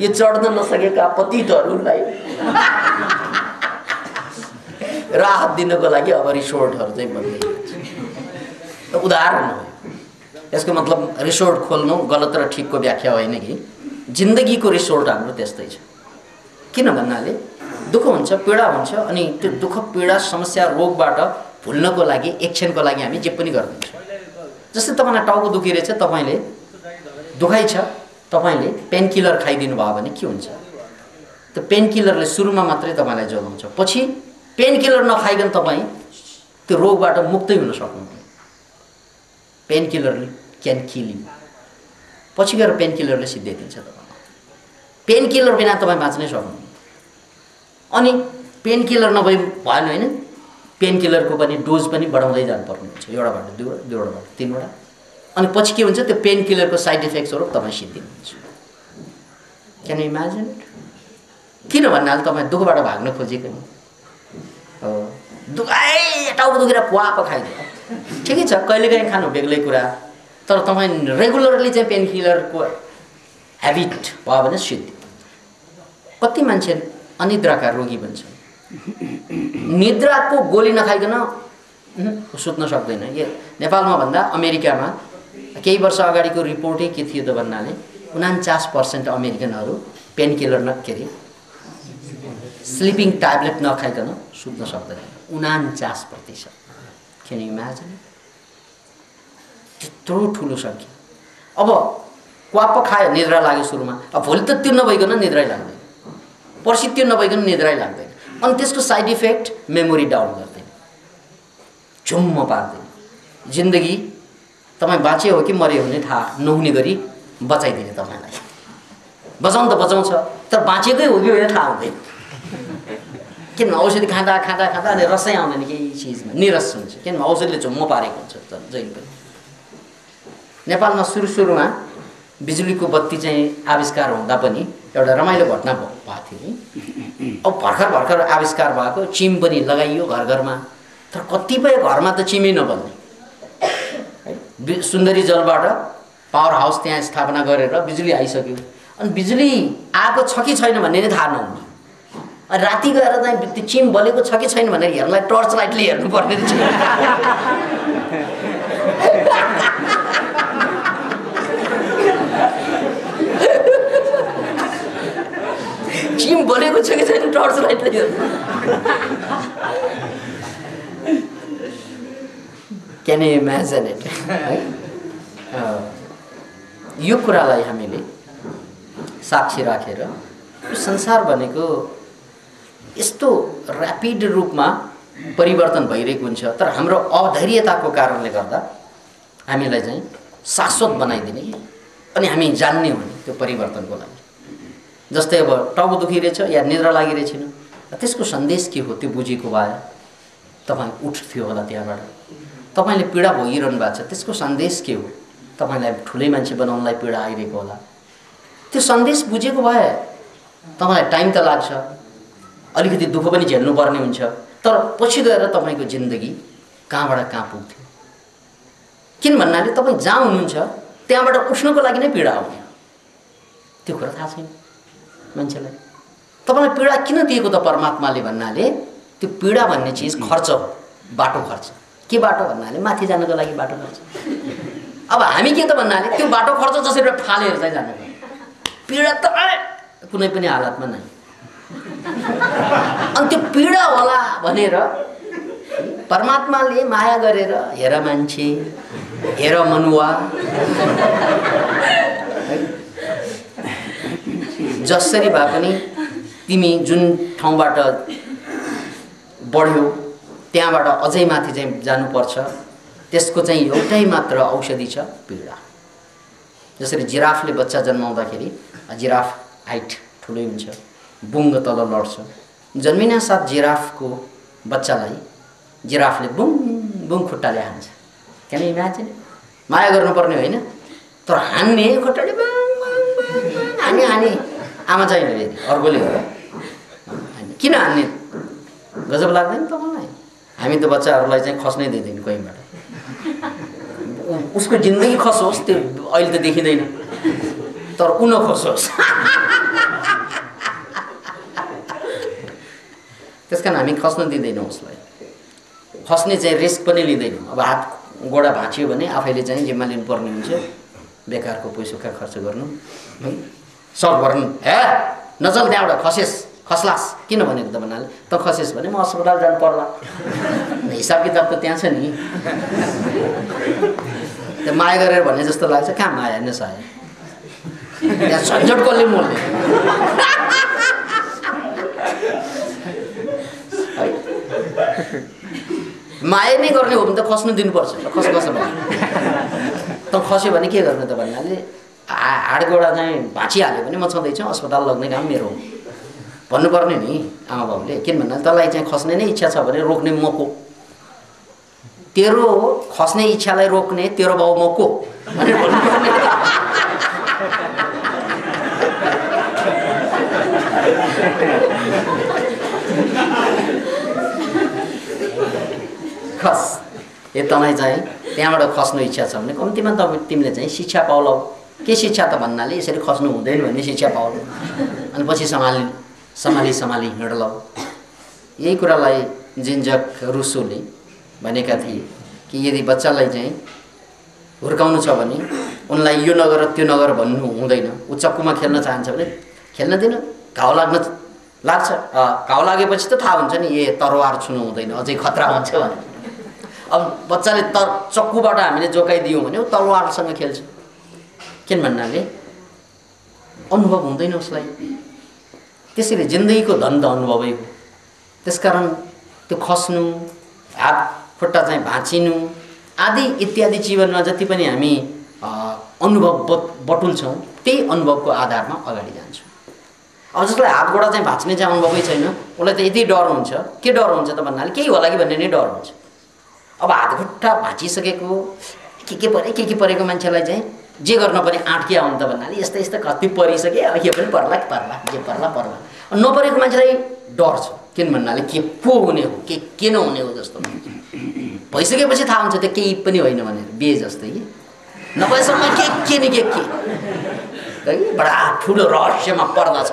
यो चढ्न नसकेका पतितहरूलाई राहत दिनको लागि अब रिसोर्टहरू चाहिँ बन्दै। उदाहरण हो यसको, मतलब रिसोर्ट खोल्नु गलत र ठिकको व्याख्या होइन कि जिन्दगीको रिसोर्ट हाम्रो त्यस्तै छ। किन भन्नाले दुःख हुन्छ, पीडा हुन्छ, अनि त्यो दुःख पीडा समस्या रोगबाट भुल्नको लागि एकछिनको लागि हामी जे पनि गर्दैछौँ। जस्तै तपाईँलाई टाउको दुखिरहेछ, तपाईँले दुखाइ छ, तपाईँले पेन किलर खाइदिनु भयो भने के हुन्छ? त्यो पेन किलरले सुरुमा मात्रै तपाईँलाई जोगाउँछ, पछि पेन किलर नखाइकन तपाईँ त्यो रोगबाट मुक्तै हुन सक्नुहुन्न। पेन किलरले क्यान किल यु, पछि गएर पेन किलरले सिद्ध्याइदिन्छ तपाईँलाई। पेन किलर बिना तपाईँ बाँच्नै सक्नुहुन्न। अनि पेन किलर नभए भएन होइन, पेन किलरको पनि डोज पनि बढाउँदै जानुपर्ने हुन्छ, एउटाबाट दुईवटा, दुईवटाबाट तीनवटा। अनि पछि के हुन्छ, त्यो पेन किलरको साइड इफेक्ट्सहरू तपाईँ सिद्धिनुहुन्छ। Can you imagine? किन भन्नाले तपाईँ दुःखबाट भाग्न खोजेको नि हो। दुखाइ टाउको दुखेर पुवाप खाइदियो, ठिकै छ, कहिलेकाहीँ खानु बेग्लै कुरा, तर तपाईँ रेगुलरली चाहिँ पेन किलरको ह्याबिट भयो भने सिद्धि। कति मान्छे अनिद्राका रोगी बन्छन्, निद्राको गोली नखाइकन सुत्न सक्दैन। यो नेपालमा भन्दा अमेरिकामा केही वर्ष अगाडिको रिपोर्टै के थियो त भन्नाले 49% अमेरिकनहरू पेन किलर के अरे स्लिपिङ ट्याब्लेट नखाइकन सुत्न सक्दैन। 49%। Can you imagine? त्यत्रो ठुलो सङ्ख्या। अब क्वाप खायो, निद्रा लाग्यो सुरुमा, अब भोलि त त्यो नभइकन निद्रै लाग्दैन, पर्सि त्यो नभइकन निद्रै लाग्दैन। अनि त्यसको साइड इफेक्ट मेमोरी डाउन गर्दैन, झुम्म पार्दैन। जिन्दगी तपाईँ बाँचे हो कि मरे हो भने थाहा नहुने गरी बचाइदिने तपाईँलाई। बचाउनु त बचाउँछ, तर बाँचेकै हो कि होइन थाहा हुँदैन। किन औषधि खाँदा खाँदा खाँदा अनि रसै आउँदैन केही चिजमा, निरस हुन्छ, किन औषधिले झुम्म पारेको हुन्छ जहिले पनि। नेपालमा सुरुमा बिजुलीको बत्ती चाहिँ आविष्कार हुँदा पनि एउटा रमाइलो घटना भएको थियो नि। अब भर्खर आविष्कार भएको, चिम पनि लगाइयो घर घरमा, तर कतिपय घरमा त चिमै नबल्ने। सुन्दरी जलबाट पावर हाउस त्यहाँ स्थापना गरेर बिजुली आइसक्यो, अनि बिजुली आएको छ कि छैन भन्ने नै थाहा नहुने। अनि राति गएर चाहिँ त्यो चिम बलेको छ कि छैन भनेर हेर्नलाई टर्च लाइटले हेर्नुपर्ने रहेछ। चिम बोलेको छ कि छैन टर्च लाइटले हेर्नु। क्यान यु इमेजिन इट है? यो कुरालाई हामीले साक्षी राखेर यो संसार भनेको यस्तो ऱ्यापिड रूपमा परिवर्तन भइरहेको हुन्छ, तर हाम्रो अधैर्यताको कारणले गर्दा हामीलाई चाहिँ शाश्वत बनाइदिने अनि हामी जान्ने हो नि त्यो परिवर्तनको लागि। जस्तै अब टाउको दुखिरहेछ या निद्रा लागिरहेछ छैन, त्यसको सन्देश के हो त्यो बुझेको भए तपाईँ उठ्थ्यो होला त्यहाँबाट। तपाईँले पीडा भोगिरहनु भएको छ, त्यसको सन्देश के हो? तपाईँलाई ठुलै मान्छे बनाउनलाई पीडा आइरहेको होला, त्यो सन्देश बुझेको भए तपाईँलाई टाइम त लाग्छ, अलिकति दुःख पनि झेल्नु पर्ने हुन्छ, तर पछि गएर तपाईँको जिन्दगी कहाँबाट कहाँ पुग्थ्यो। किन भन्नाले तपाईँ जहाँ हुनुहुन्छ त्यहाँबाट उठ्नको लागि नै पीडा आउने, त्यो कुरा थाहा छैन मान्छेलाई। तपाईँलाई पीडा किन दिएको त परमात्माले भन्नाले त्यो पीडा भन्ने चिज खर्च हो, बाटो खर्च। के बाटो भन्नाले माथि जानको लागि बाटो खर्च। अब हामी के त भन्नाले त्यो बाटो खर्च जसरी फालेर चाहिँ जानु पर्यो। पीडा त कुनै पनि हालतमा नै। अनि त्यो पीडा होला भनेर परमात्माले माया गरेर हेर मान्छे, हेर मनुवा, जसरी भए पनि तिमी जुन ठाउँबाट बढ्यौ त्यहाँबाट अझै माथि चाहिँ जानुपर्छ, त्यसको चाहिँ एउटै मात्र औषधि छ पीडा। जसरी जिराफले बच्चा जन्माउँदाखेरि जिराफ हाइट ठुलै हुन्छ, बुङ्ग तल लड्छ, जन्मिना साथ जिराफको बच्चालाई जिराफले बुङ बुङ खुट्टाले हान्छ। किन इमेजिन, माया गर्नुपर्ने होइन, तर हान्ने खुट्टाले हाने हाने। आमा चाहिँ अर्कोले हो, किन हान्ने? गजब लाग्दैन तपाईँलाई? हामी त बच्चाहरूलाई चाहिँ खस्नै दिँदैन कहीँबाट, उसको जिन्दगी खसोस्, त्यो अहिले त देखिँदैन, तर उ नखसोस्। त्यस कारण हामी खस्न दिँदैनौँ उसलाई। खस्ने चाहिँ रिस्क पनि लिँदैनौँ। अब हात गोडा भाँचियो भने आफैले चाहिँ जिम्मा लिनुपर्ने हुन्छ, बेकारको पैसा खर्च गर्नु है, सक गर्नु, हे नचल त्यहाँबाट खसेस्, खस्लास्। किन भनेको त भन्नाले त खसेस् भने म अस्पताल जानु पर्ला, हिसाब किताब त त्यहाँ छ नि। त्यो माया गरेर भन्ने जस्तो लाग्छ, कहाँ माया हेर्नु सय त्यहाँ झन्झट कसले मोल्ने। माया नै गर्ने हो भने त खस्नु दिनुपर्छ, खस भने त खस्यो भने के गर्ने त भन्नाले हाडगोडा चाहिँ भाँचिहाल्यो भने म छँदैछु, अस्पताल लग्ने काम मेरो हो भन्नुपर्ने नि आमा बाउले। किन भन्नाले तँलाई चाहिँ खस्ने नै इच्छा छ भने रोक्ने म को? तेरो खस्ने इच्छालाई रोक्ने तेरो बाउ म को भनेर भन्नुपर्ने। खस ए तँलाई चाहिँ त्यहाँबाट खस्नु इच्छा छ भने कम्तीमा तिमीले चाहिँ शिक्षा पाउलौ। के शिक्षा त भन्नाले यसरी खस्नु हुँदैन भन्ने शिक्षा पाउलौ, अनि पछि सम्हाली हिँड्लौ। यही कुरालाई जिन्जक रुसोले भनेका थिए कि यदि बच्चालाई चाहिँ हुर्काउनु छ भने उनलाई यो नगर त्यो नगर भन्नु हुँदैन। ऊ चक्कुमा खेल्न चाहन्छ भने खेल्न दिन, घाउ लाग्छ, घाउ लागेपछि त थाहा हुन्छ नि ए तरवार छुनु हुँदैन, अझै खतरा हुन्छ भने। अब बच्चाले चक्कुबाट हामीले जोगाइदियौँ भने ऊ तरवारसँग खेल्छ। किन भन्नाले अनुभव हुँदैन उसलाई। त्यसैले जिन्दगीको धन त अनुभवै हो। त्यसकारण त्यो खस्नु, हात खुट्टा चाहिँ भाँचिनु आदि इत्यादि जीवनमा जति पनि हामी अनुभव बटुल्छौँ त्यही अनुभवको आधारमा अगाडि जान्छौँ। अब जसलाई हात गोडा चाहिँ भाँच्ने चाहिँ अनुभवै छैन, उसलाई त यति डर हुन्छ। के डर हुन्छ त भन्नाले केही होला कि भन्ने नै डर हुन्छ। अब हात खुट्टा भाँचिसकेको के परेको मान्छेलाई चाहिँ जे गर्न पनि आँट्किया हुन् त भन्नाले यस्तो यस्तो कति परिसके, अब के पनि पर्ला कि पर्ला, जे पर्ला पर्ला। नपरेको मान्छेलाई डर छ। किन भन्नाले के पो हुने हो, के नहुने हो जस्तो भइसकेपछि थाहा हुन्छ त्यो केही पनि होइन भनेर, बिहे जस्तै कि नभएसम्म के नि के है, बडा ठुलो रहस्यमा पर्दा छ।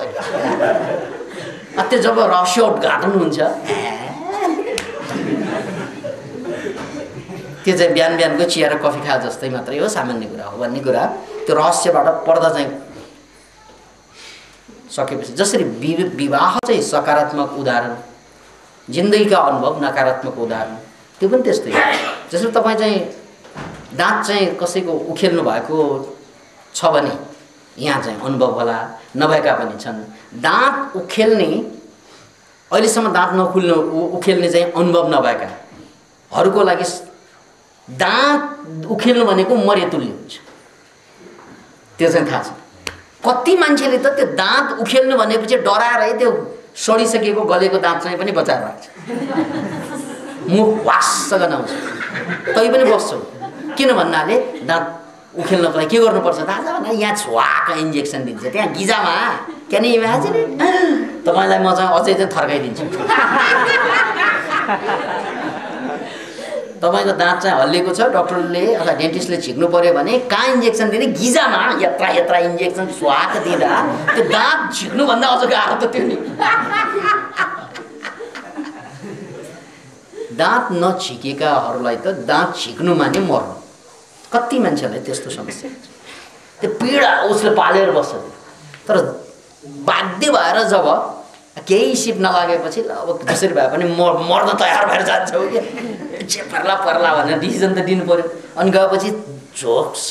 त्यो जब रहस्य उद्घाटन हुन्छ त्यो चाहिँ बिहानको चिया र कफी खा जस्तै मात्रै हो, सामान्य कुरा हो भन्ने कुरा त्यो रहस्यबाट पर्दा चाहिँ सकेपछि जसरी विवाह चाहिँ सकारात्मक उदाहरण, जिन्दगीका अनुभव नकारात्मक उदाहरण, त्यो पनि त्यस्तै हो। जसरी तपाईँ चाहिँ दाँत चाहिँ कसैको उखेल्नु भएको छ भने यहाँ चाहिँ अनुभव होला, नभएका पनि छन्। दाँत उखेल्ने, अहिलेसम्म दाँत नखुल्नु उखेल्ने चाहिँ अनुभव नभएकाहरूको लागि दाँत उखेल्नु भनेको मरेतुल्य हुन्छ। त्यो चाहिँ थाहा छ। कति मान्छेले त त्यो दाँत उखेल्नु भनेपछि डराएर त्यो सडिसकेको गलेको दाँत चाहिँ पनि बचाएर राख्छ, मुख वास्स गनाउँछ, तै पनि बस्छौ। किन भन्नाले दाँत उखेल्नको लागि के गर्नुपर्छ दाजु भन्दा यहाँ छुवाका इन्जेक्सन दिन्छ त्यहाँ गिजामा, क्यान यु इमेजिन इट? तपाईँलाई म चाहिँ अझै चाहिँ थर्काइदिन्छु। तपाईँको दाँत चाहिँ हल्लिएको छ, डक्टरले अथवा डेन्टिस्टले झिक्नु पर्यो भने कहाँ इन्जेक्सन दिने? गिजामा यत्रा यत्रा इन्जेक्सन स्वाक दिँदा त्यो दाँत झिक्नुभन्दा अझ गाह्रो त त्यो नि। दाँत नझिकेकाहरूलाई त दाँत झिक्नुमा नै मर्नु। कति मान्छेलाई त्यस्तो समस्या हुन्छ, त्यो पीडा उसले पालेर बस्छ। तर बाध्य भएर जब केही सिप नलागेपछि ल अब जसरी भए पनि मर्न तयार भएर जान्छ हो क्या, जे पर्ला पर्ला भनेर डिसिजन त दिनु पर्यो। अनि गएपछि झोक्छ,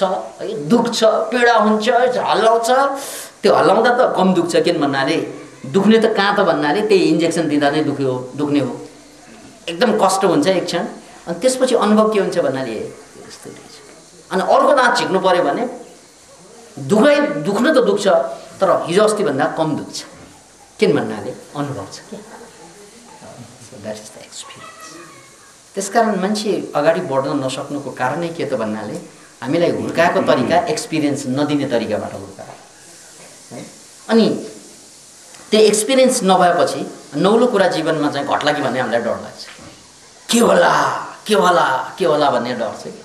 दुख्छ, पीडा हुन्छ, हल्लाउँछ। त्यो हल्लाउँदा त कम दुख्छ, किन भन्नाले दुख्ने त कहाँ त भन्नाले त्यही इन्जेक्सन दिँदा नै दुख्ने हो। एकदम कष्ट हुन्छ एक क्षण, अनि त्यसपछि अनुभव के हुन्छ भन्नाले यस्तै रहेछ। अनि अर्को दाँत झिक्नु पर्यो भने दुख्न त दुख्छ, तर हिजो अस्ति भन्दा कम दुख्छ, किन भन्नाले अनुभव छ क्या। That is the experience. त्यसकारण मान्छे अगाडि बढ्न नसक्नुको कारणै के त भन्नाले हामीलाई हुर्काएको तरिका एक्सपिरियन्स नदिने तरिकाबाट हुर्कायो है। अनि त्यो एक्सपिरियन्स नभएपछि नौलो कुरा जीवनमा चाहिँ घट्ला कि भन्ने हामीलाई डर लाग्छ। के होला के होला के होला भन्ने डर चाहिँ,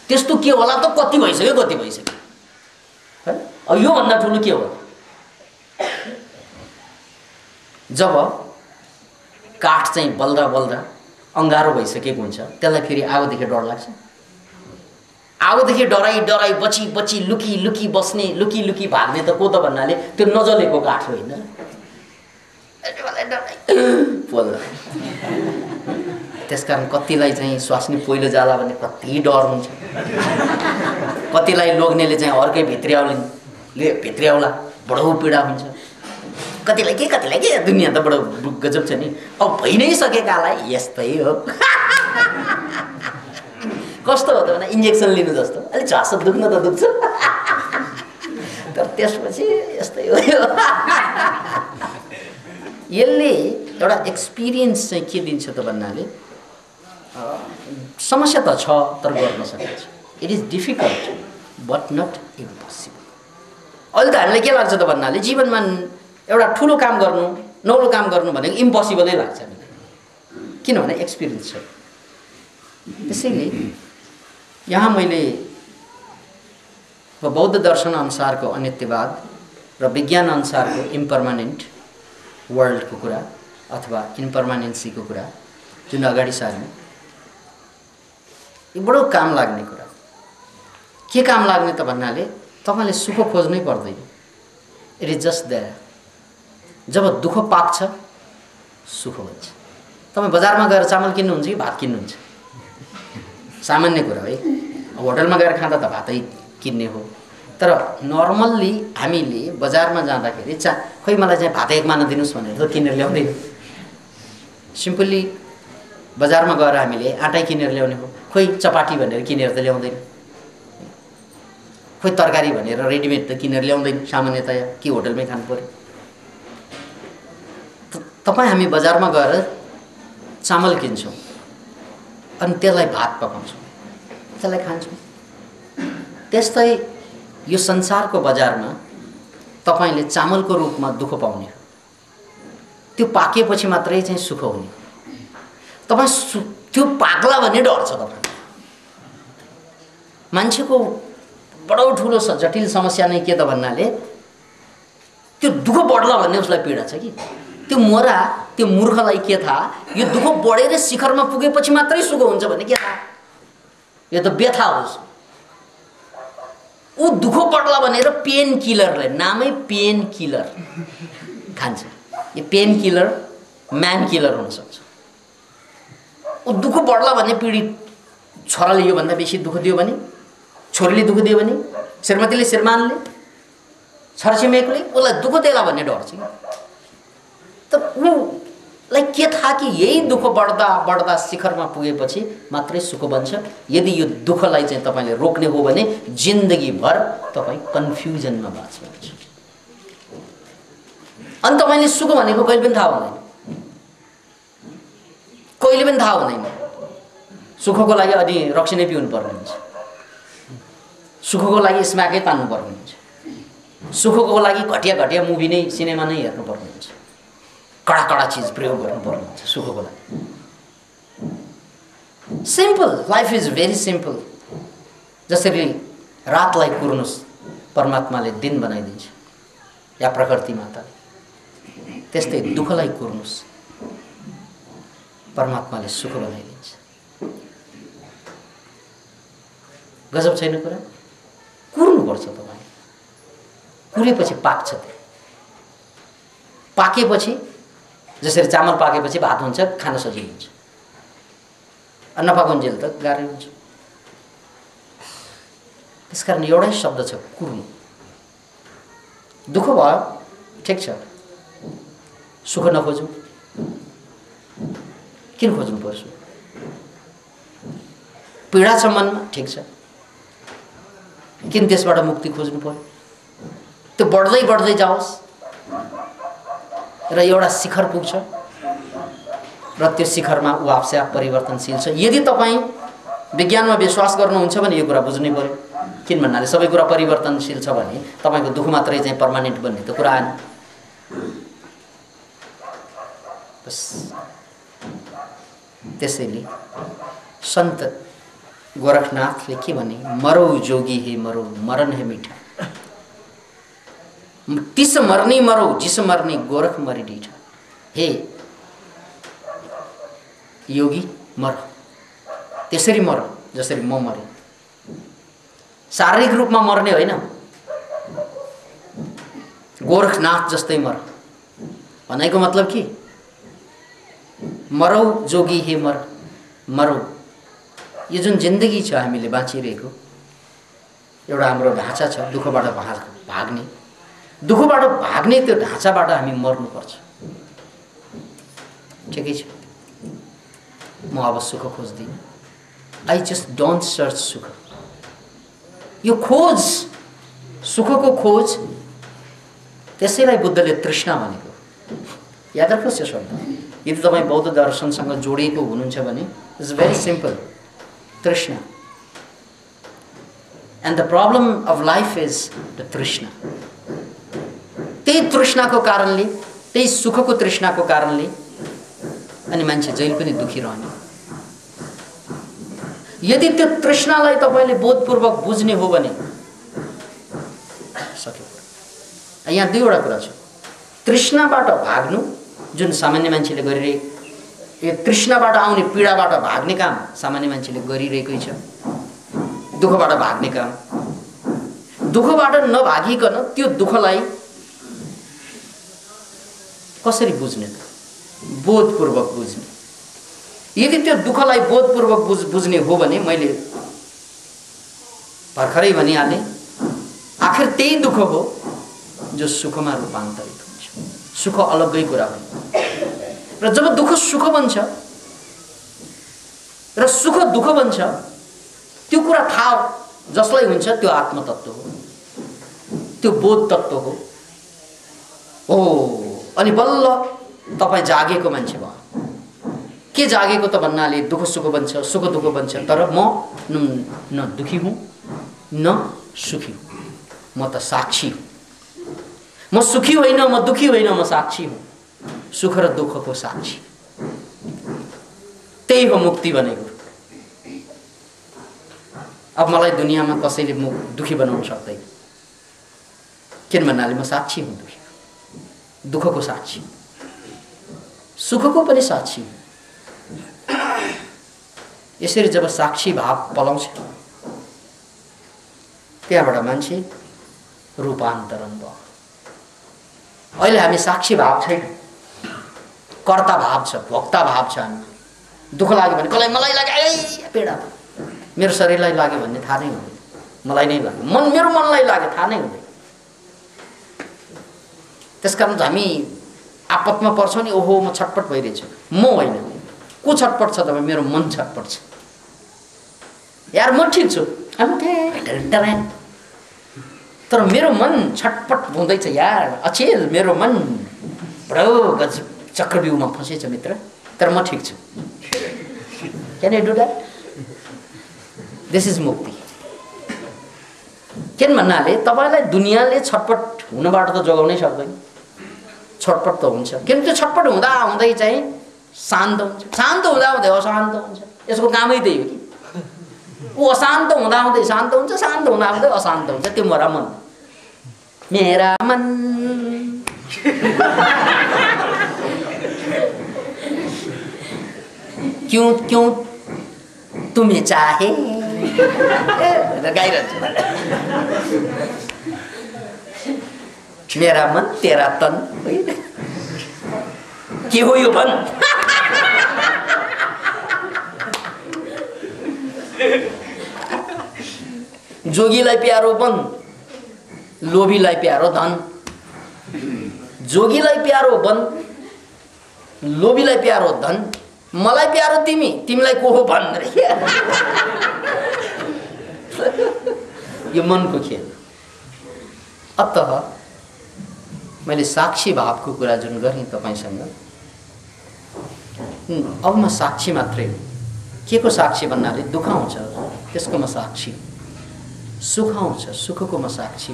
त्यस्तो के होला त कति भइसक्यो है। अब योभन्दा ठुलो के होला? जब काठ चाहिँ बल्दा बल्दा अँगारो भइसकेको हुन्छ, त्यसलाई फेरि आगोदेखि डर लाग्छ। आगोदेखि डराई बची लुकी बस्ने, भाग्ने त को त भन्नाले त्यो नजलेको काठ होइन। त्यसकारण कतिलाई चाहिँ स्वास्नी पहिलो जाला भने कति डर हुन्छ, कतिलाई लोग्नेले चाहिँ अर्कै भित्र्याउला बडो पीडा हुन्छ, कतिलाई के दुनियाँ त बडो गजब छ नि। अब भइ नै सकेकालाई यस्तै हो। कस्तो हो त भने इन्जेक्सन लिनु जस्तो, अलिक झ्वास दुख्न त दुख्छ, तर त्यसपछि यस्तै हो। यसले एउटा एक्सपिरियन्स चाहिँ के दिन्छ त भन्नाले समस्या त छ तर गर्न सकिन्छ। It is difficult but not impossible. अहिले त हामीलाई के लाग्छ त भन्नाले जीवनमा एउटा ठुलो काम गर्नु, नौलो काम गर्नु भनेको इम्पोसिबलै लाग्छ हामीलाई, किनभने एक्सपिरियन्स छ। त्यसैले यहाँ मैले बौद्ध दर्शन अनुसारको अनित्यवाद र विज्ञान अनुसारको इम्पर्मानेन्ट वर्ल्डको कुरा अथवा इम्पर्मानेन्सीको कुरा जुन अगाडि सार्ने, यो बडो काम लाग्ने कुरा। के काम लाग्ने त भन्नाले तपाईँले सुख खोज्नै पर्दैन, इट इज जस्ट देयर। जब दुःख पाक्छ सुख हुन्छ। तपाईँ बजारमा गएर चामल किन्नुहुन्छ कि भात किन्नुहुन्छ? सामान्य कुरा है। होटलमा गएर खाँदा त भातै किन्ने हो, तर नर्मल्ली हामीले बजारमा जाँदाखेरि खोइ मलाई चाहिँ भात एक माना दिनुहोस् भनेर त किनेर ल्याउँदैन। सिम्पली बजारमा गएर हामीले आँटै किनेर ल्याउने हो, खोइ चपाटी भनेर किनेर त ल्याउँदैन, खोइ तरकारी भनेर रेडिमेड त किनेर ल्याउँदैन सामान्यतया, कि होटलमै खानु पर्यो। तपाईँ हामी बजारमा गएर चामल किन्छौँ अनि त्यसलाई भात पकाउँछौँ, त्यसलाई खान्छौँ। त्यस्तै यो संसारको बजारमा तपाईँले चामलको रूपमा दुःख पाउने हो, त्यो पाकेपछि मात्रै चाहिँ सुख हुने। तपाईँ त्यो पाक्ला भन्ने डर छ तपाईँ। मान्छेको बडो ठुलो जटिल समस्या नै के त भन्नाले त्यो दुःख बढ्ला भन्ने उसलाई पीडा छ कि। त्यो मोरा त्यो मूर्खलाई के थाहा यो दुःख बढेर शिखरमा पुगेपछि मात्रै सुख हुन्छ भन्ने के थाहा? यो त व्यथा हो। ऊ दुःख बढ्ला भनेर पेन किलरले, नामै पेन किलर खान्छ। यो पेन किलर म्यान किलर हुन सक्छ। ऊ दुःख बढ्ला भन्ने पीडित छोराले योभन्दा बेसी दुःख दियो भने, छोरीले दुःख दियो भने, श्रीमतीले श्रीमानले छरछिमेकले उसलाई दुःख देला भन्ने डर छ। त ऊलाई के थाहा कि यही दुःख बढ्दा बढ्दा शिखरमा पुगेपछि मात्रै सुख बन्छ। यदि यो दुःखलाई चाहिँ तपाईँले रोक्ने हो भने जिन्दगीभर तपाईँ कन्फ्युजनमा बाँच्नुहुन्छ। अनि तपाईँले सुख भनेको कहिले पनि थाहा हुँदैन, कहिले पनि थाहा हुँदैन। सुखको लागि अनि रक्सी नै पिउनु पर्ने हुन्छ, सुखको लागि स्म्याकै तान्नु पर्ने हुन्छ, सुखको लागि घटिया घटिया मुभी नै सिनेमा नै हेर्नु पर्ने हुन्छ, कडा कडा चिज प्रयोग गर्नुपर्ने हुन्छ सुखको लागि। Simple life is very simple. जसरी रातलाई कुर्नुस् परमात्माले दिन बनाइदिन्छ या प्रकृति माताले, त्यस्तै दुःखलाई कुर्नुस् परमात्माले सुख बनाइदिन्छ। गजब छैन कुरा? कुर्नुपर्छ तपाईँ। कुरेपछि पाक्छ। त्यो पाकेपछि जसरी चामल पाकेपछि भात हुन्छ, खान सजिलो हुन्छ। नपाकुन्जेल त गाह्रो हुन्छ। त्यसकारण एउटै शब्द छ, कुर्नु। दुःख भयो ठिक छ, सुख नखोजौँ। किन खोज्नु पर्छ? पीडा छ मनमा, ठिक छ, किन त्यसबाट मुक्ति खोज्नु पर्यो? त्यो बढ्दै बढ्दै जाओस् र एउटा शिखर पुग्छ र त्यो शिखरमा ऊ आफै आफ परिवर्तनशील छ। यदि तपाईँ विज्ञानमा विश्वास गर्नुहुन्छ भने यो कुरा बुझ्नै पर्यो। किन भन्नाले सबै कुरा परिवर्तनशील छ भने तपाईँको दुःख मात्रै चाहिँ पर्मानेन्ट बन्ने त कुरा आएन। बस त्यसैले सन्त गोरखनाथले के भने, मरो जोगी हे मरो, मरण है मीठा, तिस मरनी मरो जिस मरनी गोरख मरि डीठा। हे योगी मर, त्यसरी मर जसरी म मरे। शारीरिक रूपमा मर्ने होइन, गोरखनाथ जस्तै मर भनेको मतलब के? मरौ जोगी हे मर, मरौ। यो जुन जिन्दगी छ हामीले बाँचिरहेको, एउटा हाम्रो ढाँचा छ दुःखबाट भाग्ने। दुःखबाट भाग्ने त्यो ढाँचाबाट हामी मर्नुपर्छ। ठिकै छ, म अब सुख खोज्दिनँ। आई जस्ट डोन्ट सर्च सुख। यो खोज, सुखको खोज, त्यसैलाई बुद्धले तृष्णा भनेको। याद राख्नुहोस् यो शब्द। यदि तपाईँ बौद्ध दर्शनसँग जोडिएको हुनुहुन्छ भने इट्स भेरी सिम्पल, तृष्णा। And the problem of life is the तृष्णा। त्यही तृष्णाको कारणले, त्यही सुखको तृष्णाको कारणले अनि मान्छे जहिले पनि दुखी रहने। यदि त्यो तृष्णालाई तपाईँले बोधपूर्वक बुझ्ने हो भने सक्यो। यहाँ दुईवटा कुरा छ। तृष्णाबाट भाग्नु जुन सामान्य मान्छेले गरिरहेको, यो तृष्णाबाट आउने पीडाबाट भाग्ने काम सामान्य मान्छेले गरिरहेकै छ। दुःखबाट भाग्ने काम, दुःखबाट नभागिकन त्यो दुःखलाई कसरी बुझ्ने? बोधपूर्वक बुझ्ने। यदि त्यो दुःखलाई बोधपूर्वक बुझ्ने हो भने मैले भर्खरै भनिहालेँ, आखिर त्यही दुःख हो जो सुखमा रूपान्तरित हुन्छ। सुख अलग्गै कुरा हो। र जब दुःख सुख बन्छ र सुख दुःख बन्छ, त्यो कुरा थाहा जसलाई हुन्छ त्यो आत्मतत्त्व हो, त्यो बोध तत्त्व हो। अनि बल्ल तपाईँ जागेको मान्छे भयो। के जागेको त भन्नाले दुःख सुख बन्छ, सुख दुःख बन्छ, तर म न दुखी हुँ न सुखी हुँ, म त साक्षी हुँ। म सुखी होइन, म दुखी होइन, म साक्षी हुँ। सुख र दुःखको साक्षी। त्यही हो मुक्ति भनेको। अब मलाई दुनियाँमा कसैले दुखी बनाउन सक्दैन। किन भन्नाले म साक्षी हुँ, दुःखको साक्षी, सुखको पनि साक्षी। यसरी जब साक्षी भाव पलाउँछ त्यहाँबाट मान्छे रूपान्तरण भयो। अहिले हामी साक्षी भाव छैन, कर्ता भाव छ, भोक्ता भाव छ। हामी दुःख लाग्यो भने कसलाई मलाई लाग्यो ए पीडा, मेरो शरीरलाई लाग्यो भन्ने थाहा नै हुँदैन, मलाई नै लाग्यो, मेरो मनलाई लाग्यो थाहा नै हुँदैन। त्यसकारण हामी आपतमा पर्छौँ नि, ओहो म छटपट भइरहेछु, म होइन, को छटपट छ तपाईँ? मेरो मन छटपट छ। यार म ठिक छु, तर मेरो मन छटपट हुँदैछ यार, अचेल मेरो मन बडो चक्रव्यूहमा फँसेछ मित्र, तर म ठिक छु। Can you do that? This is मुक्ति। किन भन्नाले तपाईँलाई दुनियाँले छटपट हुनबाट त जोगाउनै सक्दैन, छटपट त हुन्छ। किन त्यो छटपट हुँदा हुँदै चाहिँ शान्त हुन्छ, शान्त हुँदा हुँदै अशान्त हुन्छ। यसको कामै त्यही हो कि ऊ अशान्त हुँदा हुँदै शान्त हुन्छ, शान्त हुँदा हुँदै अशान्त हुन्छ। त्यो मेरा मन, मेरा मन क्यों क्यों तुम्हें चाहे गाइरहन्छ। मेरा मन तेरा तन, के हो यो भन? जोगीलाई प्यारो बन, लोभीलाई प्यारो धन। जोगीलाई प्यारो बन, लोभीलाई प्यारो धन, मलाई प्यारो तिमी, तिमीलाई को हो भन। यो मनको खेल। अतः मैले साक्षी भावको कुरा जुन गरेँ तपाईसँग, अब म साक्षी मात्रै हो। के को साक्षी भन्नाले दुःख आउँछ त्यसको म साक्षी, सुख आउँछ सुखको म साक्षी।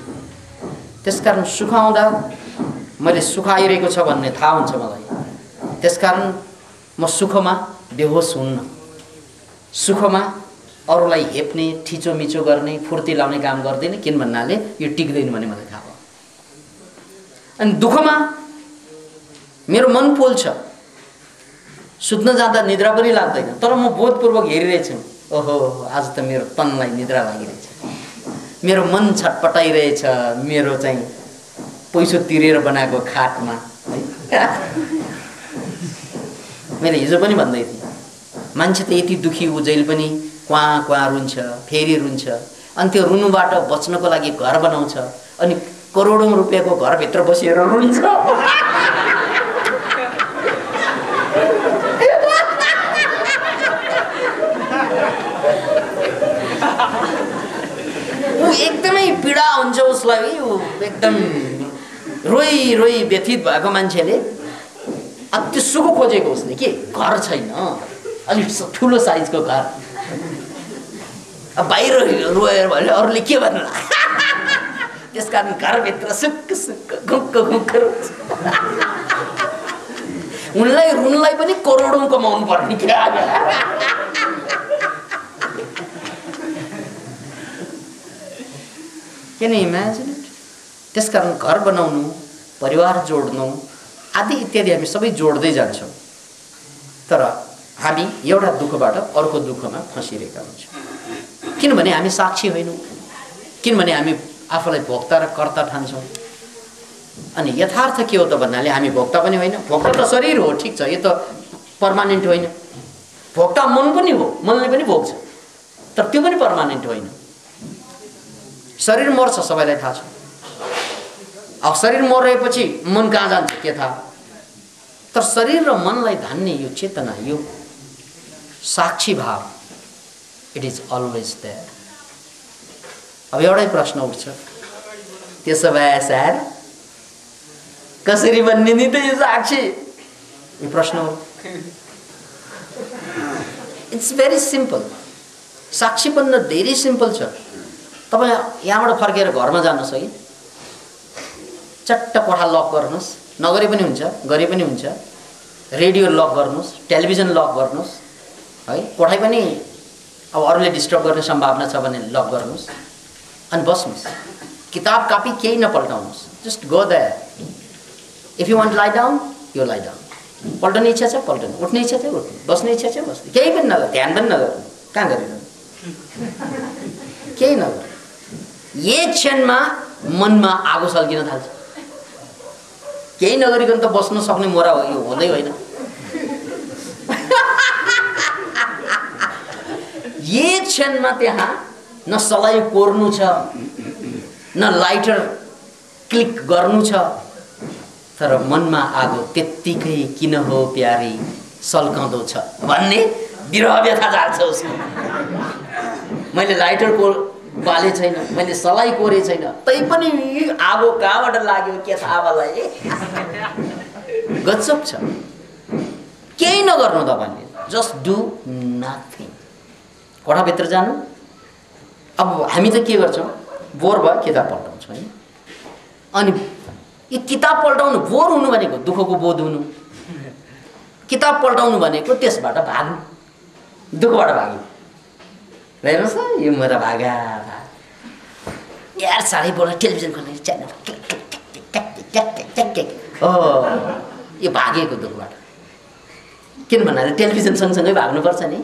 त्यसकारण सुख आउँदा मैले सुख आइरहेको छ भन्ने थाहा हुन्छ मलाई, त्यसकारण म सुखमा बेहोस हुन्न, सुखमा अरूलाई हेप्ने, ठिचोमिचो गर्ने, फुर्ती लाउने काम गर्दैन। किन भन्नाले यो टिक्दैन भन्ने मलाई थाहा भयो। अनि दुःखमा मेरो मन पोल्छ, सुत्न जाँदा निद्रा पनि लाग्दैन, तर म बोधपूर्वक हेरिरहेछु, ओहो आज त मेरो तनलाई निद्रा लागिरहेछ, मेरो मन छटपटाइरहेछ, मेरो चाहिँ पैसो तिरेर बनाएको खाटमा। मैले हिजो पनि भन्दै थिएँ, मान्छे त यति दुखी ऊ जहिले पनि क्वाँ क्वाँ रुन्छ, फेरि रुन्छ, अनि त्यो रुनुबाट बच्नको लागि घर बनाउँछ, अनि करोडौँ रुपियाँको घरभित्र बसेर रुन्छ। ऊ एकदमै पीडा हुन्छ उसलाई, एकदम रोई रोई व्यथित भएको मान्छेले त्यो सुख खोजेको उसले के घर छैन, अलिक ठुलो साइजको घर, बाहिर रोएर भने अरूले के भन्ला, त्यसकारण घरभित्र सुक्क सुक्क घुक्क घुक्क रोन्छ। उनलाई रुनलाई पनि करोडौँ कमाउनु पर्ने क्या। Can you imagine it? त्यसकारण घर बनाउनु, परिवार जोड्नु आदि इत्यादि हामी सबै जोड्दै जान्छौँ, तर हामी एउटा दुःखबाट अर्को दुःखमा फँसिरहेका हुन्छौँ। किनभने हामी साक्षी होइनौँ, किनभने हामी आफूलाई भोक्ता र कर्ता ठान्छौँ। अनि यथार्थ के हो त भन्नाले हामी भोक्ता पनि होइन, भोक्ता त शरीर हो, ठिक छ, यो त पर्मानेन्ट होइन। भोक्ता मन पनि हो, मनले पनि भोग्छ, तर त्यो पनि पर्मानेन्ट होइन। शरीर मर्छ, सबैलाई थाहा छ। अब शरीर मरेपछि मन कहाँ जान्छ के थाहा, तर शरीर र मनलाई धान्ने यो चेतना, यो साक्षी भाव, इट इज अलवेज देयर। अब एउटै प्रश्न उठ्छ, त्यसो भए सर कसरी बन्ने नि त यो साक्षी? यो प्रश्न हो। It's very simple. साक्षी बन्न धेरै सिम्पल छ। तपाईँ यहाँबाट फर्केर घरमा जानुहोस् है, चट्ट कोठा लक गर्नुहोस्, नगरे पनि हुन्छ, गरे पनि हुन्छ, रेडियो लक गर्नुहोस्, टेलिभिजन लक गर्नुहोस् है, कोठा पनि अब अरूले डिस्टर्ब गर्ने सम्भावना छ भने लक गर्नुहोस्, अनि बस्नुहोस्, किताब कापी केही नपल्टाउनुहोस्, just go there. If you want lie down you lie down, पल्टने इच्छा छ पल्टनु, उठ्ने इच्छा छ उठ्नु, बस्ने इच्छा छ बस्ने, केही पनि नगर, ध्यान पनि नगर, कहाँ गरेर केही नगर। एक क्षणमा मनमा आगो सल्किन थाल्छ। केही नगरिकन त बस्न सक्ने मोरा हो, यो हुँदै होइन। एक क्षणमा त्यहाँ न सलाई कोर्नु छ, न लाइटर क्लिक गर्नु छ, तर मनमा आगो त्यत्तिकै किन हो प्यारी सल्काउँदो छ भन्ने विरह व्यथा जाग्छ उसको। मैले लाइटर बाले छैन, मैले सलाई कोरे छैन, तैपनि आगो कहाँबाट लाग्यो के थाहा मलाई। गजब छ। केही नगर्नु तपाईँले, जस्ट डु नथिङ। कोठाभित्र जानु। अब हामी त के गर्छौँ, बोर भयो किताब पल्टाउँछौँ है। अनि यो किताब पल्टाउनु बोर हुनु भनेको दुःखको बोध हुनु, किताब पल्टाउनु भनेको त्यसबाट भाग्नु, दुःखबाट भाग्नु। हेर्नुहोस् न यो मेरो भागा यार साह्रै बोल्न टेलिभिजन खोल्ने च्यानल यो भागेको दुःखबाट। किन भन्नाले टेलिभिजन सँगसँगै भाग्नुपर्छ नि।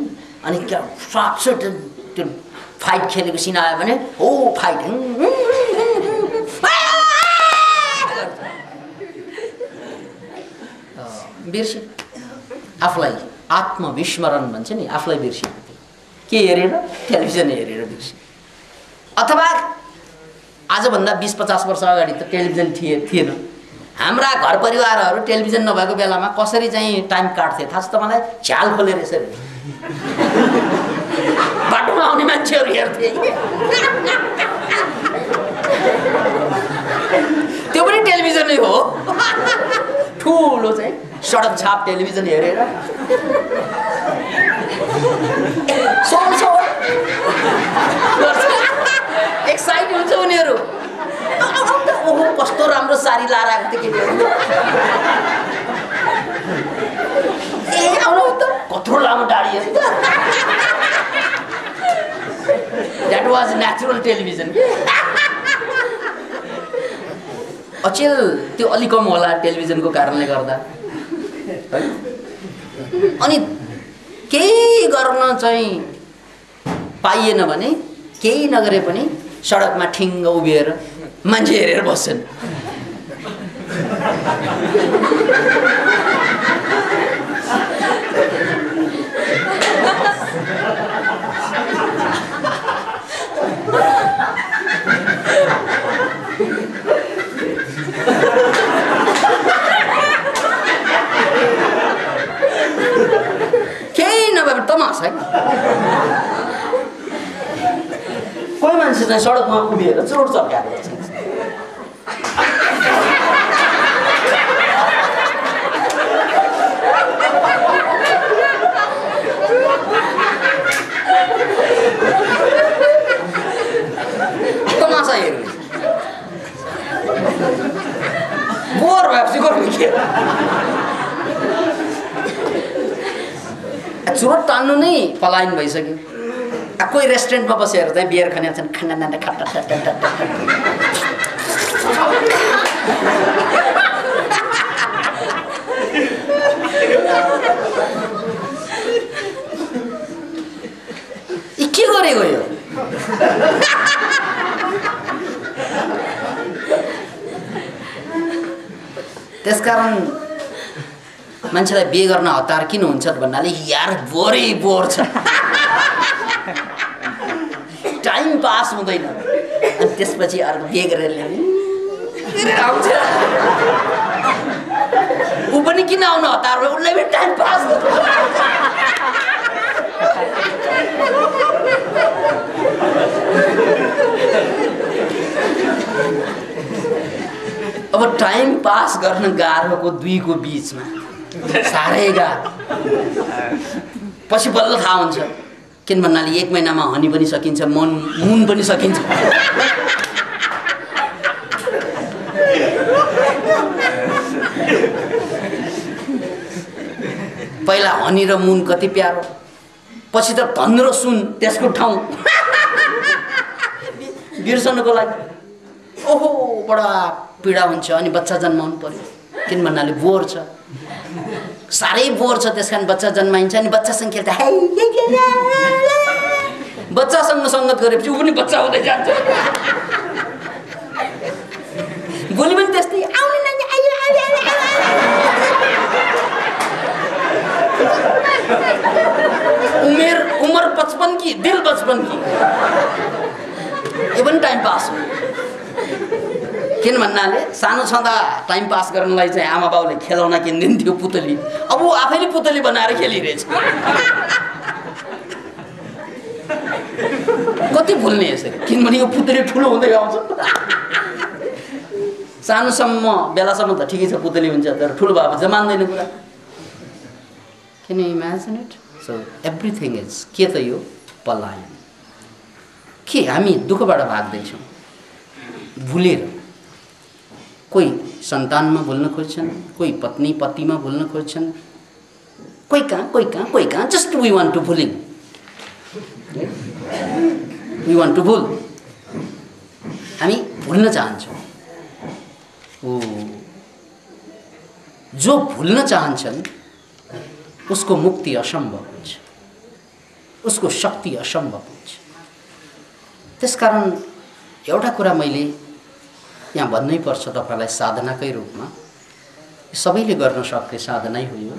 अनि क्या साँच्चै त्यो फाइट खेलेको सिन आयो भने हो फाइट बिर्सि आफूलाई आत्मविस्मरण भन्छ नि, आफूलाई बिर्सिएको थियो के हेरेर, टेलिभिजन हेरेर बिर्सि। अथवा आजभन्दा 20-50 वर्ष अगाडि त टेलिभिजन थिएन। हाम्रा घर परिवारहरू टेलिभिजन नभएको बेलामा कसरी चाहिँ टाइम काट्थे थाहा छ तपाईँलाई? झ्याल खोलेर यसरी बाटोमा आउने मान्छेहरू हेर्थे। त्यो पनि टेलिभिजन नै हो, ठुलो चाहिँ सडक छाप टेलिभिजन हेरेर एक्साइट हुन्छ उनीहरू। ओहो कस्तो राम्रो साडी लाएर आएको थियो केटीहरू, ए आउनु त कत्रो लामो दाढी। That was natural television. अचेल त्यो अलिक कम होला टेलिभिजनको कारणले गर्दा। अनि केही गर्न चाहिँ पाइएन भने केही नगरे पनि सडकमा ठिङ्ग उभिएर मान्छे हेरेर बस्छन्। केही नभए तमास है। कोही मान्छे चाहिँ सडकमा उभिएर चोट चर्काएको छ। तमासा हेर्ने बोर भएपछि गर्नु के? चुरोट तान्नु नै पलायन भइसक्यो। कोही रेस्टुरेन्टमा बसेर चाहिँ बियर खाने छन्, खाना नाना खट्टा के गरेको यो? त्यसकारण मान्छेलाई बिहे गर्न हतार किन हुन्छ भन्नाले यार बोरै बोर छ, टाइम पास हुँदैन। अनि त्यसपछि अर्को बिहे गरेर आउँछ, ऊ पनि किन आउन हतार भयो, उसलाई पनि टाइम पास। अब टाइम पास गर्न गाह्रोको दुईको बिचमा साह्रै गाह्रो। पछि बल्ल थाहा हुन्छ। किन भन्नाले 1 महिनामा हनी पनि सकिन्छ, मुन पनि सकिन्छ। पहिला हनी र मुन कति प्यारो, पछि त धन र सुन त्यसको ठाउँ बिर्सनको लागि ओहो बडा पीडा हुन्छ। अनि बच्चा जन्माउनु पर्यो, किन भन्नाले बोर छ, साह्रै बोर छ। त्यसकारण बच्चा जन्माइन्छ अनि बच्चासँग खेल्दा बच्चासँग सङ्गत गरेपछि ऊ पनि बच्चा हुँदै जान्छ। भोलि पनि त्यस्तै आउने नानी आयो आयो उमर 55 की दिल 55 की यो पनि टाइम पास हो किन भन्नाले सानो छँदा टाइम पास गर्नलाई चाहिँ आमा बाउले खेलौना किनिदिन्थ्यो पुतली अब ऊ आफैले पुतली बनाएर खेलिरहेछ कति भुल्ने यसरी किनभने यो पुतली ठुलो हुँदै आउँछ सानोसम्म बेलासम्म त ठिकै छ पुतली हुन्छ तर ठुलो भएपछि मान्दैन कुरा Can you imagine it? So everything is के त यो पलायन के हामी दुःखबाट भाग्दैछौँ भुलेर कोही सन्तानमा भुल्न खोज्छन् कोही पत्नी पतिमा भुल्न खोज्छन् कोही कहाँ जस्ट वी वान्ट टु भुलिङ वी वान्ट टु भुल हामी भुल्न चाहन्छौँ जो भुल्न चाहन्छन् उसको मुक्ति असम्भव हुन्छ उसको शक्ति असम्भव हुन्छ त्यसकारण एउटा कुरा मैले यहाँ भन्नै पर्छ तपाईलाई साधनाकै रूपमा सबैले गर्न सक्ने साधनै हो यो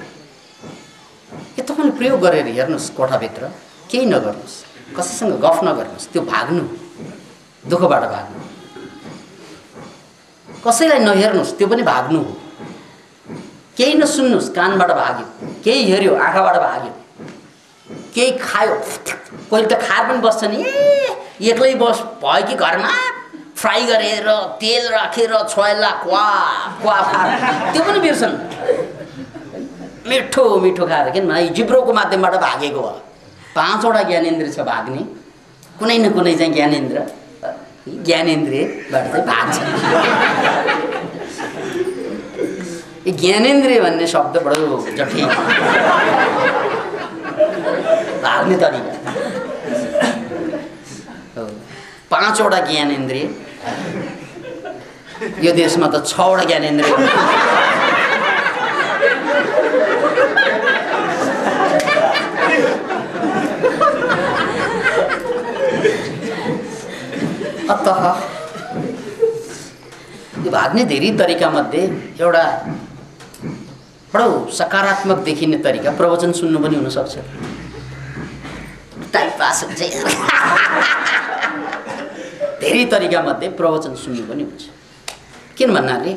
तपाईले प्रयोग गरेर हेर्नुस् कोठाभित्र केही नगर्नुस् कसैसँग गफ नगर्नुस् त्यो भाग्नु दुःखबाट भाग्नु कसैलाई नहेर्नुस् त्यो पनि भाग्नु हो केही नसुन्नुस् कानबाट भाग्यो केही हेर्यो आँखाबाट भाग्यो केही खायो कोही त खाएर पनि बस्छ नि एक्लै बस भयो कि घरमा फ्राई गरेर तेल राखेर छोइला क्वा त्यो पनि बिर्छन् मिठो मिठो खाएर किनभने जिब्रोको माध्यमबाट भागेको हो 5 वटा ज्ञानेन्द्रिय छ भाग्ने कुनै न कुनै चाहिँ ज्ञानेन्द्रियबाट चाहिँ भाग्छ ज्ञानेन्द्रिय भन्ने शब्द बडो जटिल भाग्ने तरिका 5 वटा ज्ञानेन्द्रिय यो देशमा त 6 वटा ज्ञानेन्द्रिय अतः यो भाग्ने धेरै तरिका मध्ये एउटा बडो सकारात्मक देखिने तरिका प्रवचन सुन्नु पनि हुन सक्छ टाइम पास हुन्छ धेरै तरिका मध्ये प्रवचन सुन्नु पनि हुन्छ किन भन्नाले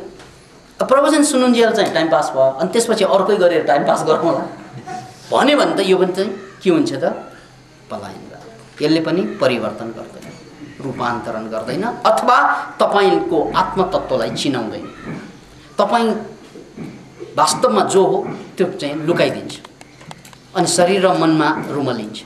प्रवचन सुन्नुन्जेल चाहिँ टाइम पास भयो अनि त्यसपछि अर्कै गरेर टाइम पास गरौँला भन्यो भने त यो पनि चाहिँ के हुन्छ त पलायन यसले पनि परिवर्तन गर्दैन रूपान्तरण गर्दैन अथवा तपाईको आत्मतत्त्वलाई चिनाउँदैन तपाई वास्तवमा जो हो त्यो चाहिँ लुकाइदिन्छ अनि शरीर र मनमा रुमलिन्छ